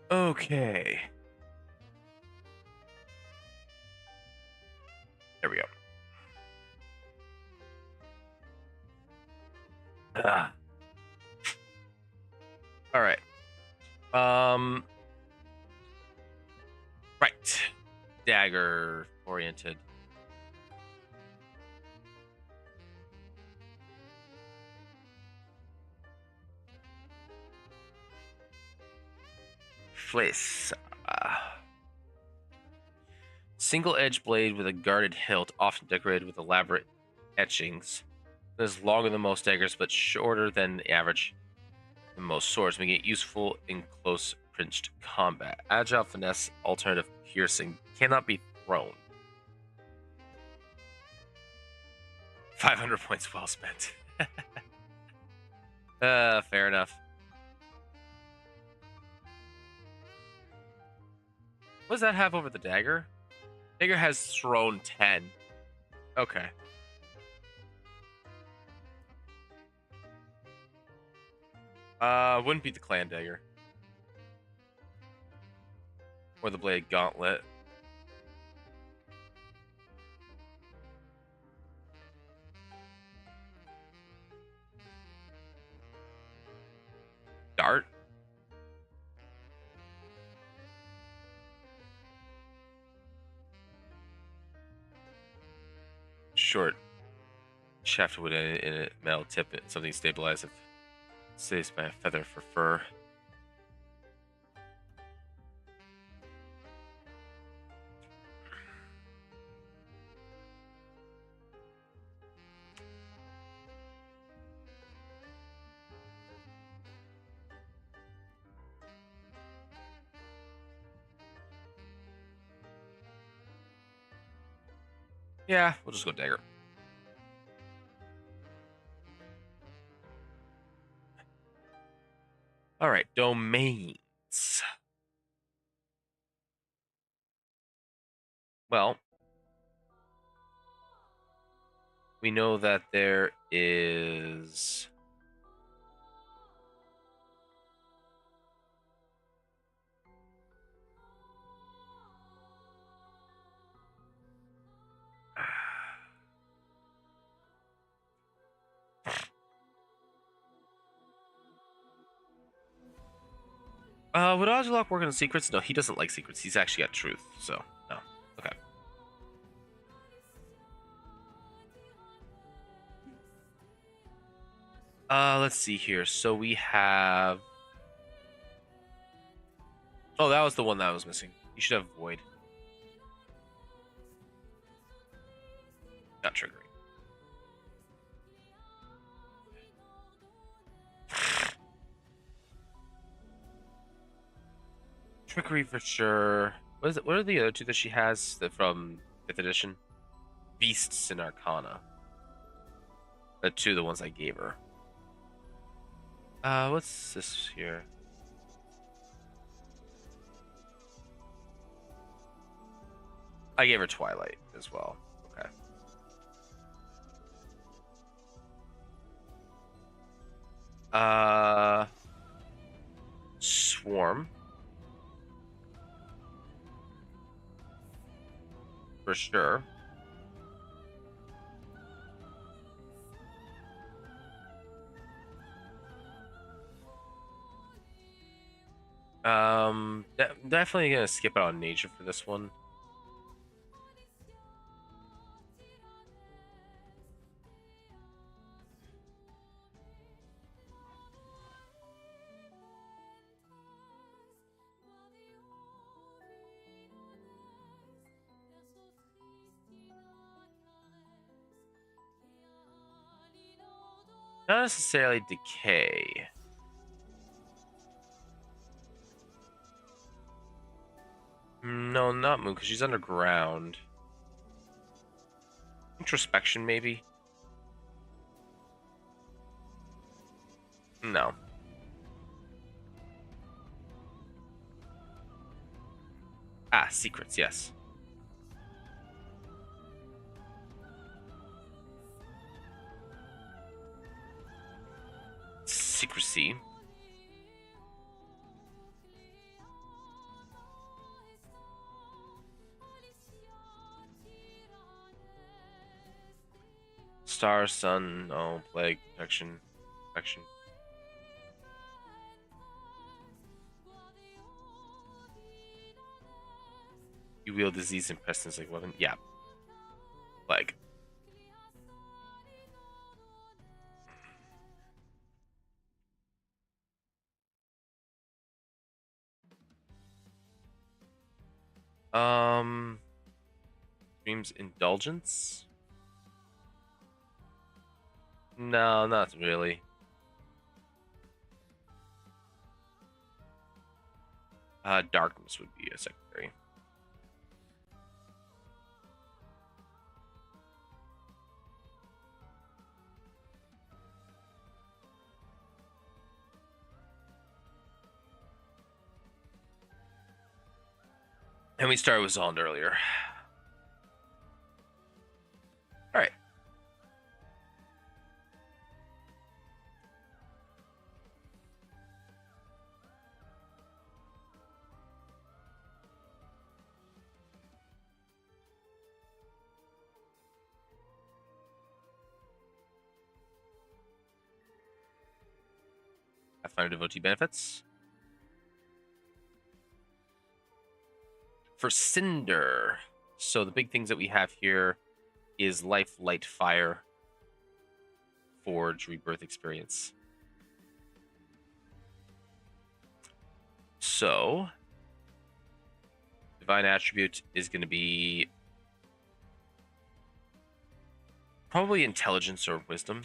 Okay. There we go. Ah. All right. Right. Dagger oriented. Fliss. Single edge blade with a guarded hilt, often decorated with elaborate etchings. It is longer than most daggers, but shorter than the average in most swords, making it useful in close ranged combat. Agile finesse, alternative piercing, cannot be thrown. 500 points well spent. Fair enough. What does that have over the dagger? Dagger has thrown 10. Okay. Wouldn't be the clan dagger. Or the blade gauntlet. Dart? Short shaft wood in a metal tip, something stabilized if stays by a feather for fur. Yeah, we'll just go dagger. All right, domains. Well, we know that there is would Ozulok work on secrets? No, he doesn't like secrets. He's actually got truth, so no. Okay. Let's see here. So we have. Oh, that was the one that I was missing. You should have void. Not triggering. Trickery for sure. What is it? What are the other two that she has from 5th edition? Beasts and Arcana. The two, the ones I gave her. What's this here? I gave her Twilight as well. Okay. Swarm. For sure. Definitely gonna skip out on nature for this one. Not necessarily decay. No, not Moon, because she's underground. Introspection, maybe? No. Ah, secrets, yes. Secrecy. Star, sun, no, plague, protection, protection. You wield disease and pestilence like weapon. Yeah. Plague. Dreams indulgence? No, not really. Darkness would be a secondary. And we started with Zond earlier. All right. Pathfinder devotee benefits. For Cinder, so the big things that we have here is Life, Light, Fire, Forge, Rebirth Experience. So, Divine Attribute is going to be probably Intelligence or Wisdom.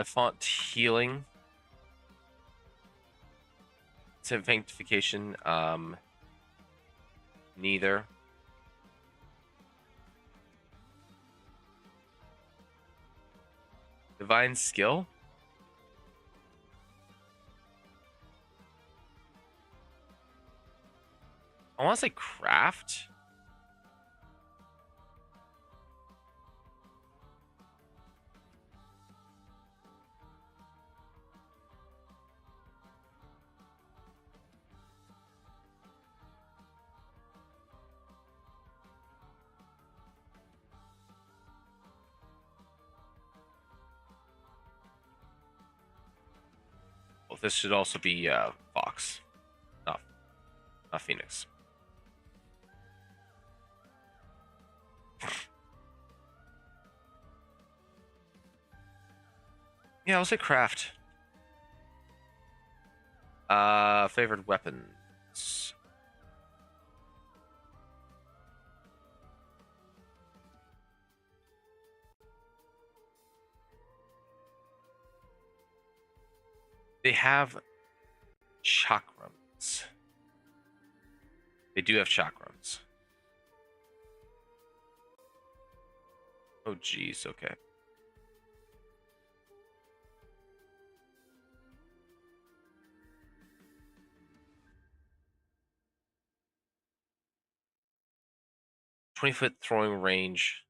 Font Healing. Sanctification. Neither. Divine Skill. I want to say Craft. Well, this should also be Fox, not Phoenix. Yeah, I'll say Craft. Favored weapons. They have chakrams. They do have chakrams. Oh, geez. Okay. "20-foot throwing range.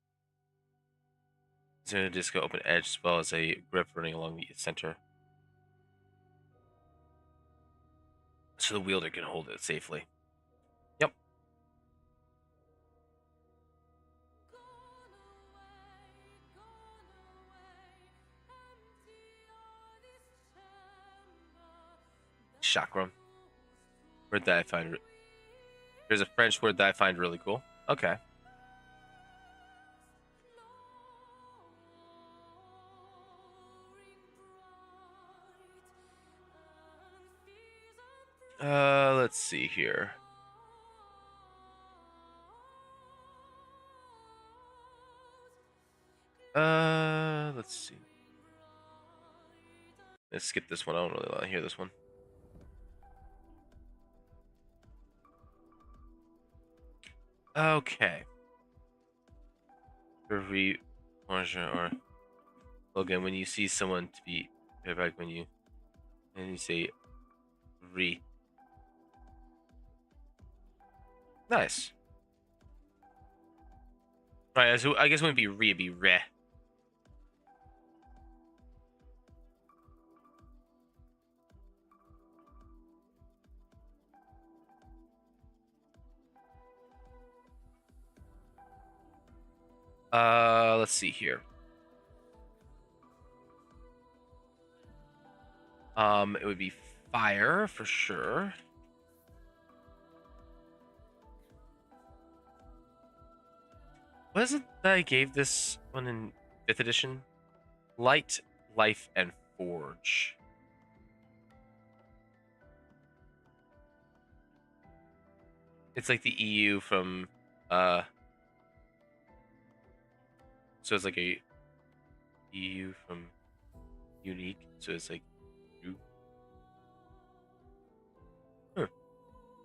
Zero disco open edge as well as a grip running along the center. So the wielder can hold it safely." Yep. Chakram. Word that I find. There's a French word that I find really cool. Okay. Let's see here. Let's see. Let's skip this one. I don't really want to hear this one. Okay. Every or Logan, when you see someone to be back when you and you say re. Nice. Alright, so I guess it wouldn't be re, it'd be re. Let's see here. It would be fire for sure. What is it that I gave this one in 5th edition? Light, Life, and Forge. It's like the EU from so it's like a EU from unique, so it's like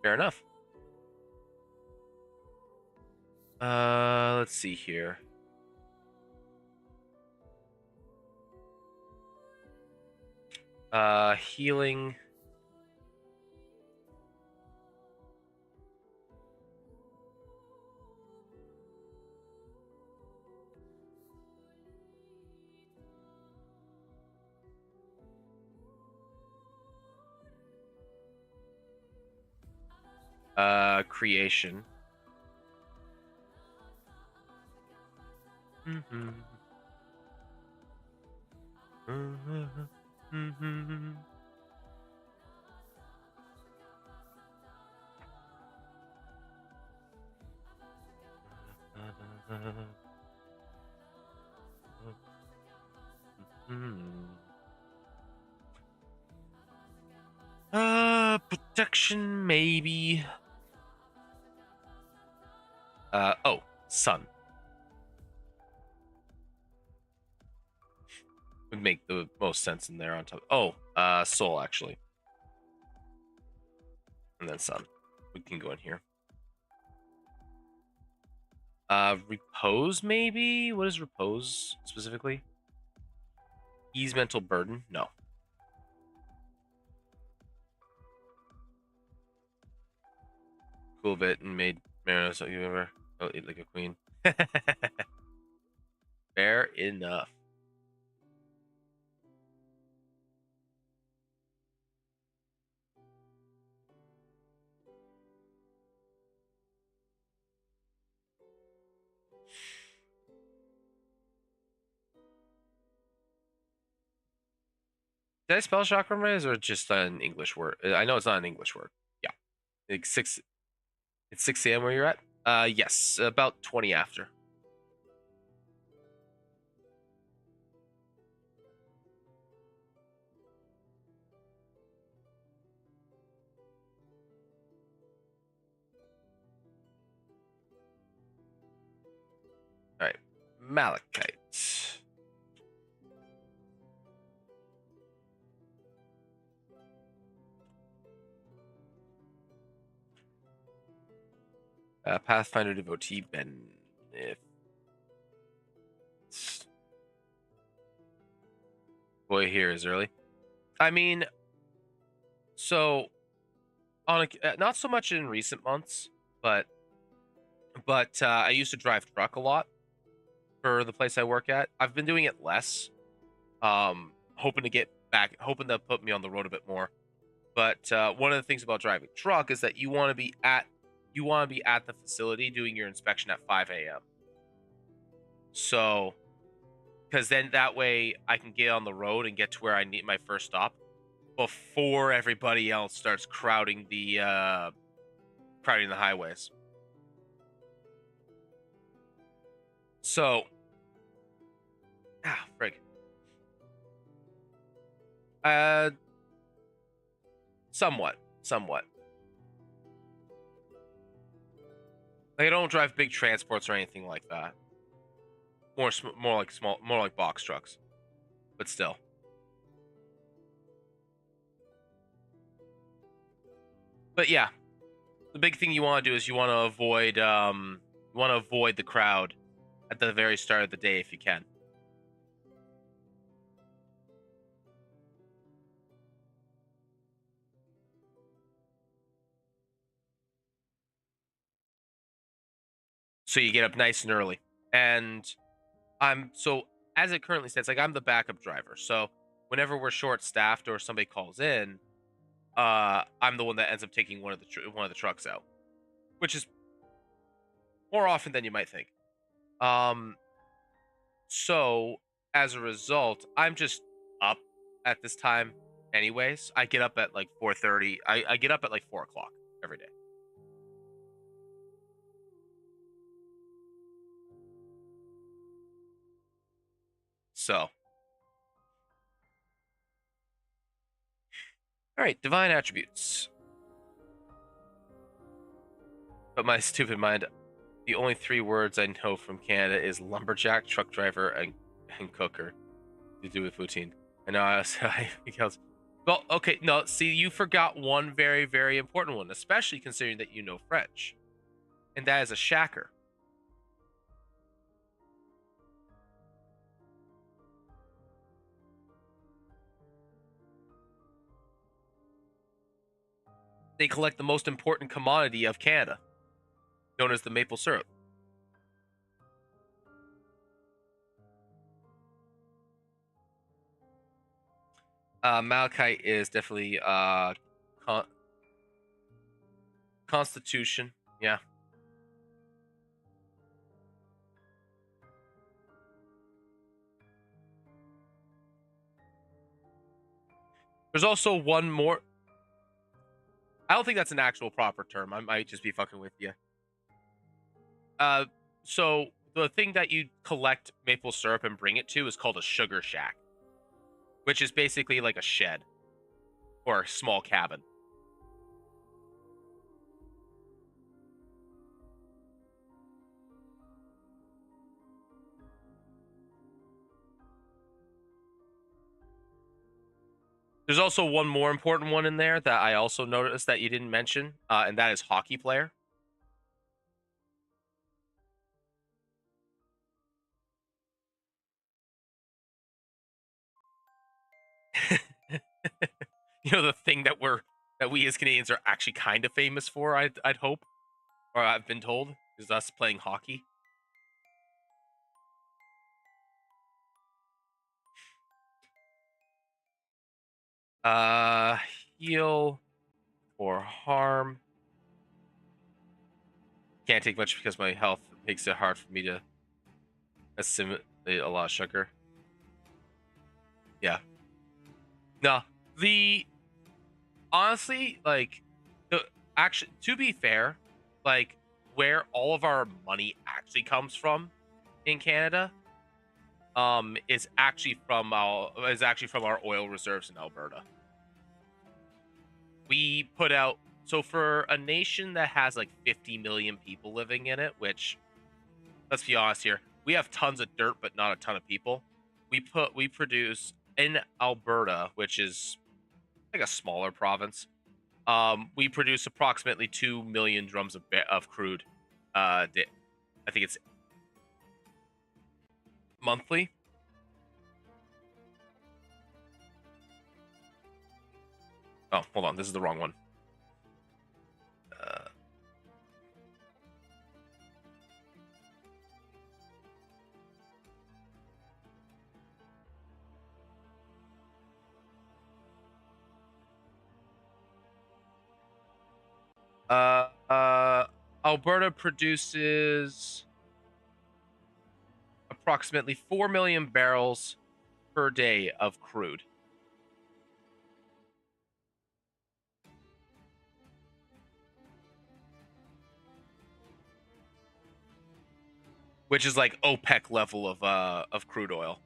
fair enough. Let's see here. Healing. Creation. Protection, maybe. Oh, sun. Would make the most sense in there on top. Oh, soul, actually. And then sun. We can go in here. Repose, maybe? What is repose, specifically? Ease mental burden? No. Cool bit and made Marinus so you ever eat like a queen. Fair enough. Did I spell chakra right, or just an English word? I know it's not an English word. Yeah. It's 6 a.m. where you're at? Yes, about 20 after. All right, Malachite. Pathfinder devotee Ben. Boy, here is early. I mean, so on not so much in recent months, but I used to drive truck a lot for the place I work at. I've been doing it less. Hoping to get back, hoping to put me on the road a bit more. But one of the things about driving truck is that you want to be at the facility doing your inspection at 5 a.m. So, because then that way I can get on the road and get to where I need my first stop before everybody else starts crowding the highways. So, frig. Somewhat. Like, I don't drive big transports or anything like that. More like box trucks, but still. But yeah, the big thing you want to do is you want to avoid the crowd at the very start of the day if you can. So you get up nice and early. And as it currently stands, like, I'm the backup driver. So whenever we're short staffed or somebody calls in, I'm the one that ends up taking one of the trucks out, which is more often than you might think. So as a result, I'm just up at this time anyways. I get up at like 4:30. I get up at like 4 o'clock every day. So, all right, divine attributes. But my stupid mind, the only 3 words I know from Canada is lumberjack, truck driver, and cooker to do with poutine. And now I well, okay, no, see, you forgot one very, very important one, especially considering that you know French, and that is a shacker. They collect the most important commodity of Canada, known as the maple syrup. Malachite is definitely Constitution. Yeah. There's also one more. I don't think that's an actual proper term. I might just be fucking with you. So the thing that you collect maple syrup and bring it to is called a sugar shack, which is basically like a shed or a small cabin. There's also one more important one in there that I also noticed that you didn't mention, and that is hockey player. You know, the thing that we as Canadians are actually kind of famous for. I'd hope, or I've been told, is us playing hockey. Uh, heal or harm. Can't take much because my health makes it hard for me to assimilate a lot of sugar. Yeah. No, the honestly, like, the actually, to be fair, like, where all of our money actually comes from in Canada, is actually from our oil reserves in Alberta. We put out, so for a nation that has like 50 million people living in it, which, let's be honest here, we have tons of dirt but not a ton of people. We produce in Alberta, which is like a smaller province. We produce approximately 2 million drums of crude. I think it's monthly. Oh, hold on, this is the wrong one. Alberta produces approximately 4 million barrels per day of crude. Which is like OPEC level of crude oil.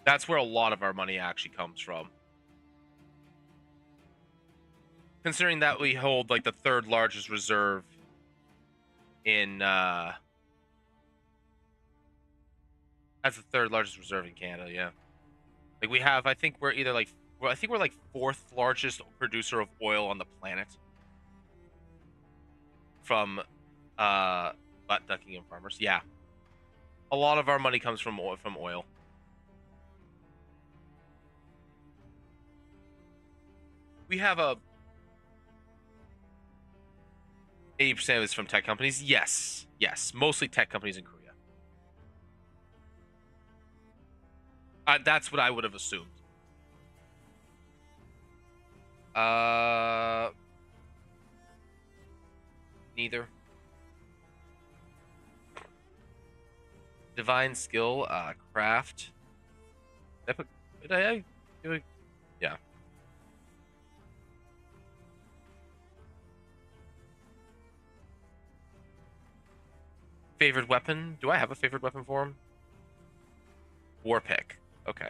That's where a lot of our money actually comes from. Considering that we hold like the third largest reserve in that's the third largest reserve in Canada, yeah. Like we have, I think we're either like, well, I think we're like fourth largest producer of oil on the planet from butt ducking and farmers. Yeah, a lot of our money comes from oil. We have a 80% of it's from tech companies. Yes, yes, mostly tech companies in Korea. That's what I would have assumed. Uh, Neither. Divine skill, craft. Did I put, did I yeah. Favorite weapon? Do I have a favorite weapon for him? War pick. Okay.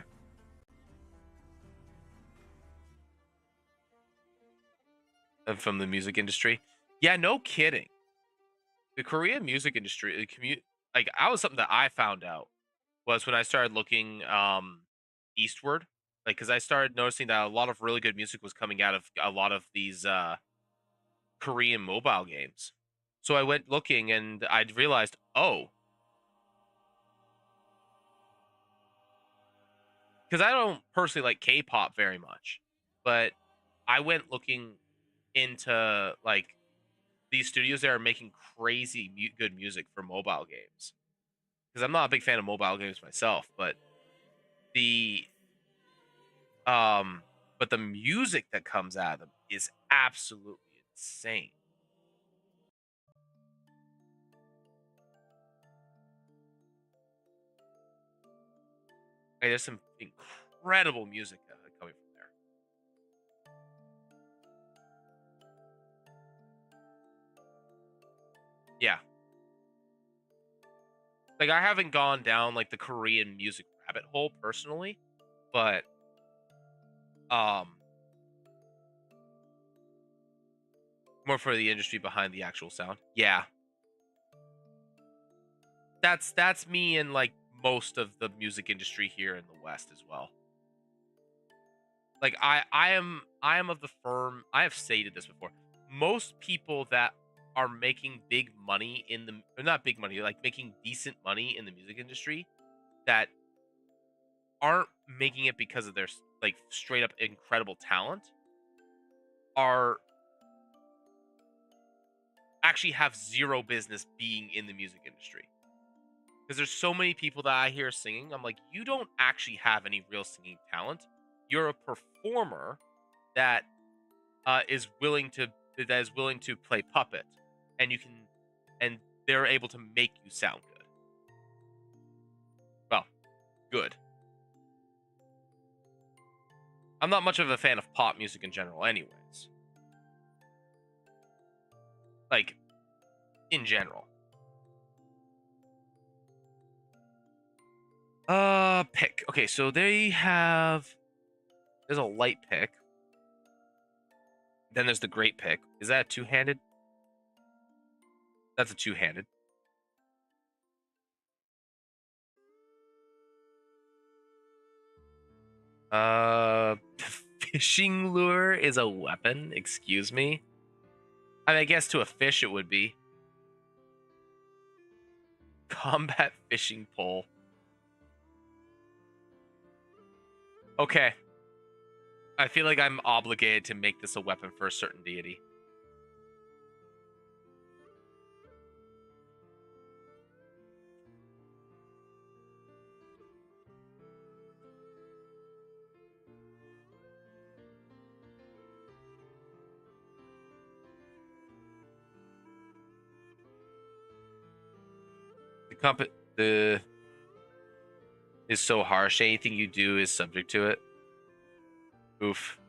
And from the music industry. Yeah, no kidding. The Korean music industry, like I was something that I found out was when I started looking eastward, like because I started noticing that a lot of really good music was coming out of a lot of these Korean mobile games. So I went looking and I realized, oh, because I don't personally like K-pop very much, but I went looking into like these studios there are making crazy good music for mobile games. Because I'm not a big fan of mobile games myself, the um, but the music that comes out of them is absolutely insane. Like, there's some incredible music coming from there. Yeah. Like, I haven't gone down like the Korean music rabbit hole personally, but um more for the industry behind the actual sound. Yeah. That's me and like most of the music industry here in the West as well. Like I am of the firm, I have stated this before. Most people that are making big money in the, or not big money, like making decent money in the music industry, that aren't making it because of their like straight up incredible talent, are actually have zero business being in the music industry. Because there's so many people that I hear singing, I'm like, you don't actually have any real singing talent. You're a performer that is willing to play puppet, and you can, and they're able to make you sound good. Well, good. I'm not much of a fan of pop music in general, anyways. Like, in general. Pick. Okay, so they have. There's a light pick. Then there's the great pick. Is that a two-handed? That's a two-handed. Uh, fishing lure is a weapon. Excuse me. I mean, I guess to a fish it would be. Combat fishing pole. Okay. I feel like I'm obligated to make this a weapon for a certain deity. The is so harsh. Anything you do is subject to it. Oof.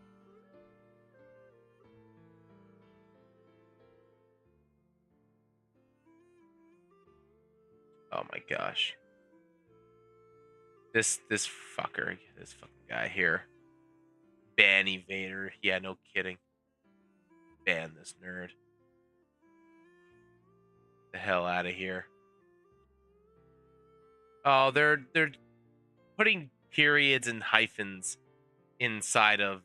Oh my gosh. This fucker, this fucking guy here. Ban evader. Yeah, no kidding. Ban this nerd. The hell out of here. Oh, they're putting periods and hyphens inside of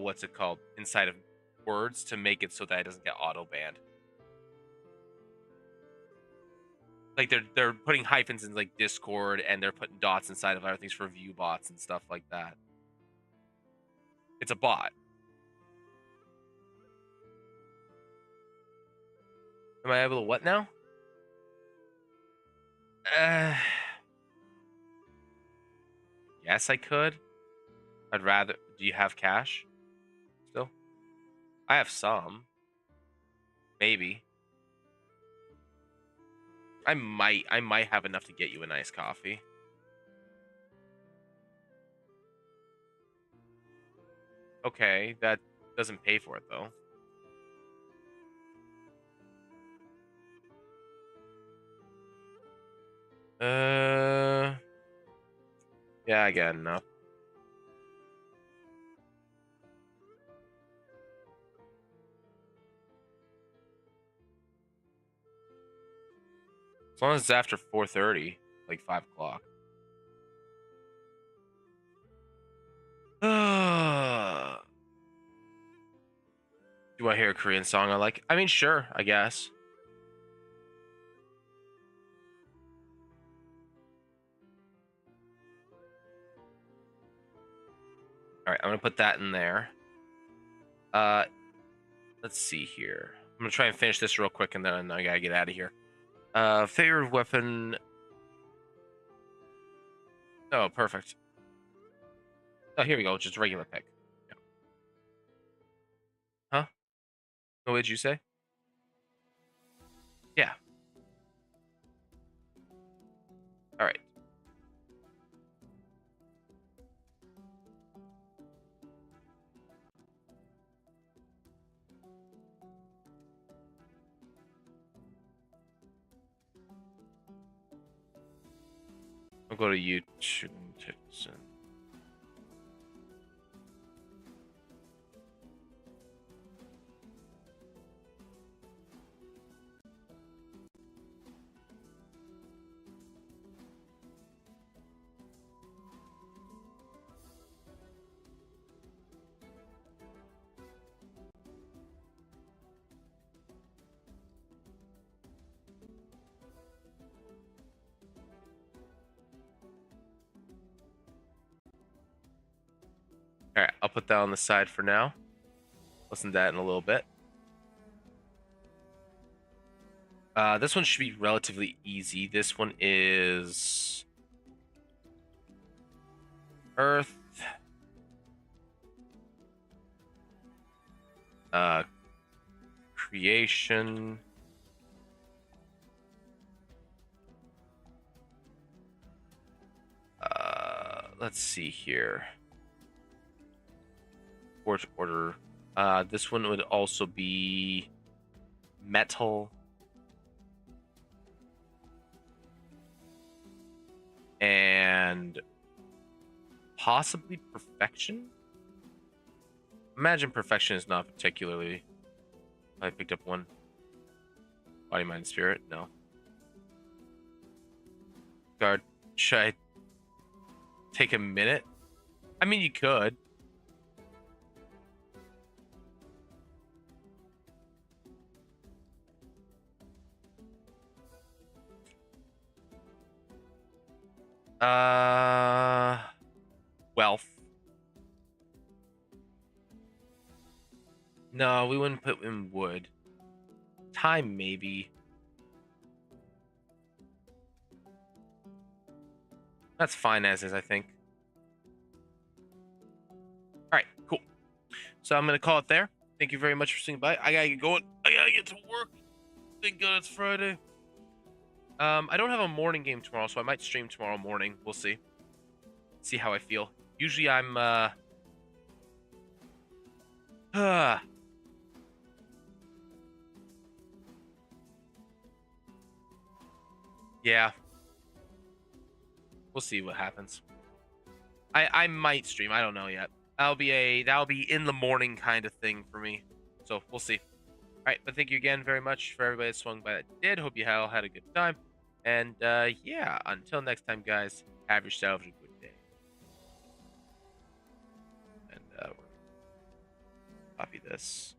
what's it called? Inside of words to make it so that it doesn't get auto banned. Like they're putting hyphens in like Discord, and they're putting dots inside of other things for view bots and stuff like that. It's a bot. Am I able to what now? Yes, I could. I'd rather. Do you have cash still? I have some. Maybe. I might have enough to get you a nice coffee. Okay, that doesn't pay for it though. Yeah, I got enough. As long as it's after 4:30, like 5 o'clock. Do I hear a Korean song I like? I mean, sure, I guess. All right, I'm gonna put that in there. Uh, let's see here. I'm gonna try and finish this real quick, and then I gotta get out of here. Favorite weapon. Oh, perfect. Oh, here we go. Just regular pick. Yeah. Huh? What did you say? Yeah. All right. I'll go to YouTube. All right, I'll put that on the side for now. Listen to that in a little bit. This one should be relatively easy. This one is Earth. Creation. Let's see here. Forge order. This one would also be metal. And possibly perfection? Imagine perfection is not particularly. I picked up one. Body, mind, spirit? No. Guard. Should I take a minute? I mean, you could. Wealth. No, we wouldn't put in wood. Time, maybe. That's fine as is, I think. All right, cool. So I'm gonna call it there. Thank you very much for swinging by. I gotta get going. I gotta get to work. Thank God it's Friday. I don't have a morning game tomorrow, so I might stream tomorrow morning. We'll see. See how I feel. Usually I'm yeah. We'll see what happens. I might stream. I don't know yet. That'll be in the morning kind of thing for me. So we'll see. All right, but thank you again very much for everybody that swung by that did. Hope you all had a good time. And yeah, until next time, guys, have yourselves a good day. And copy this.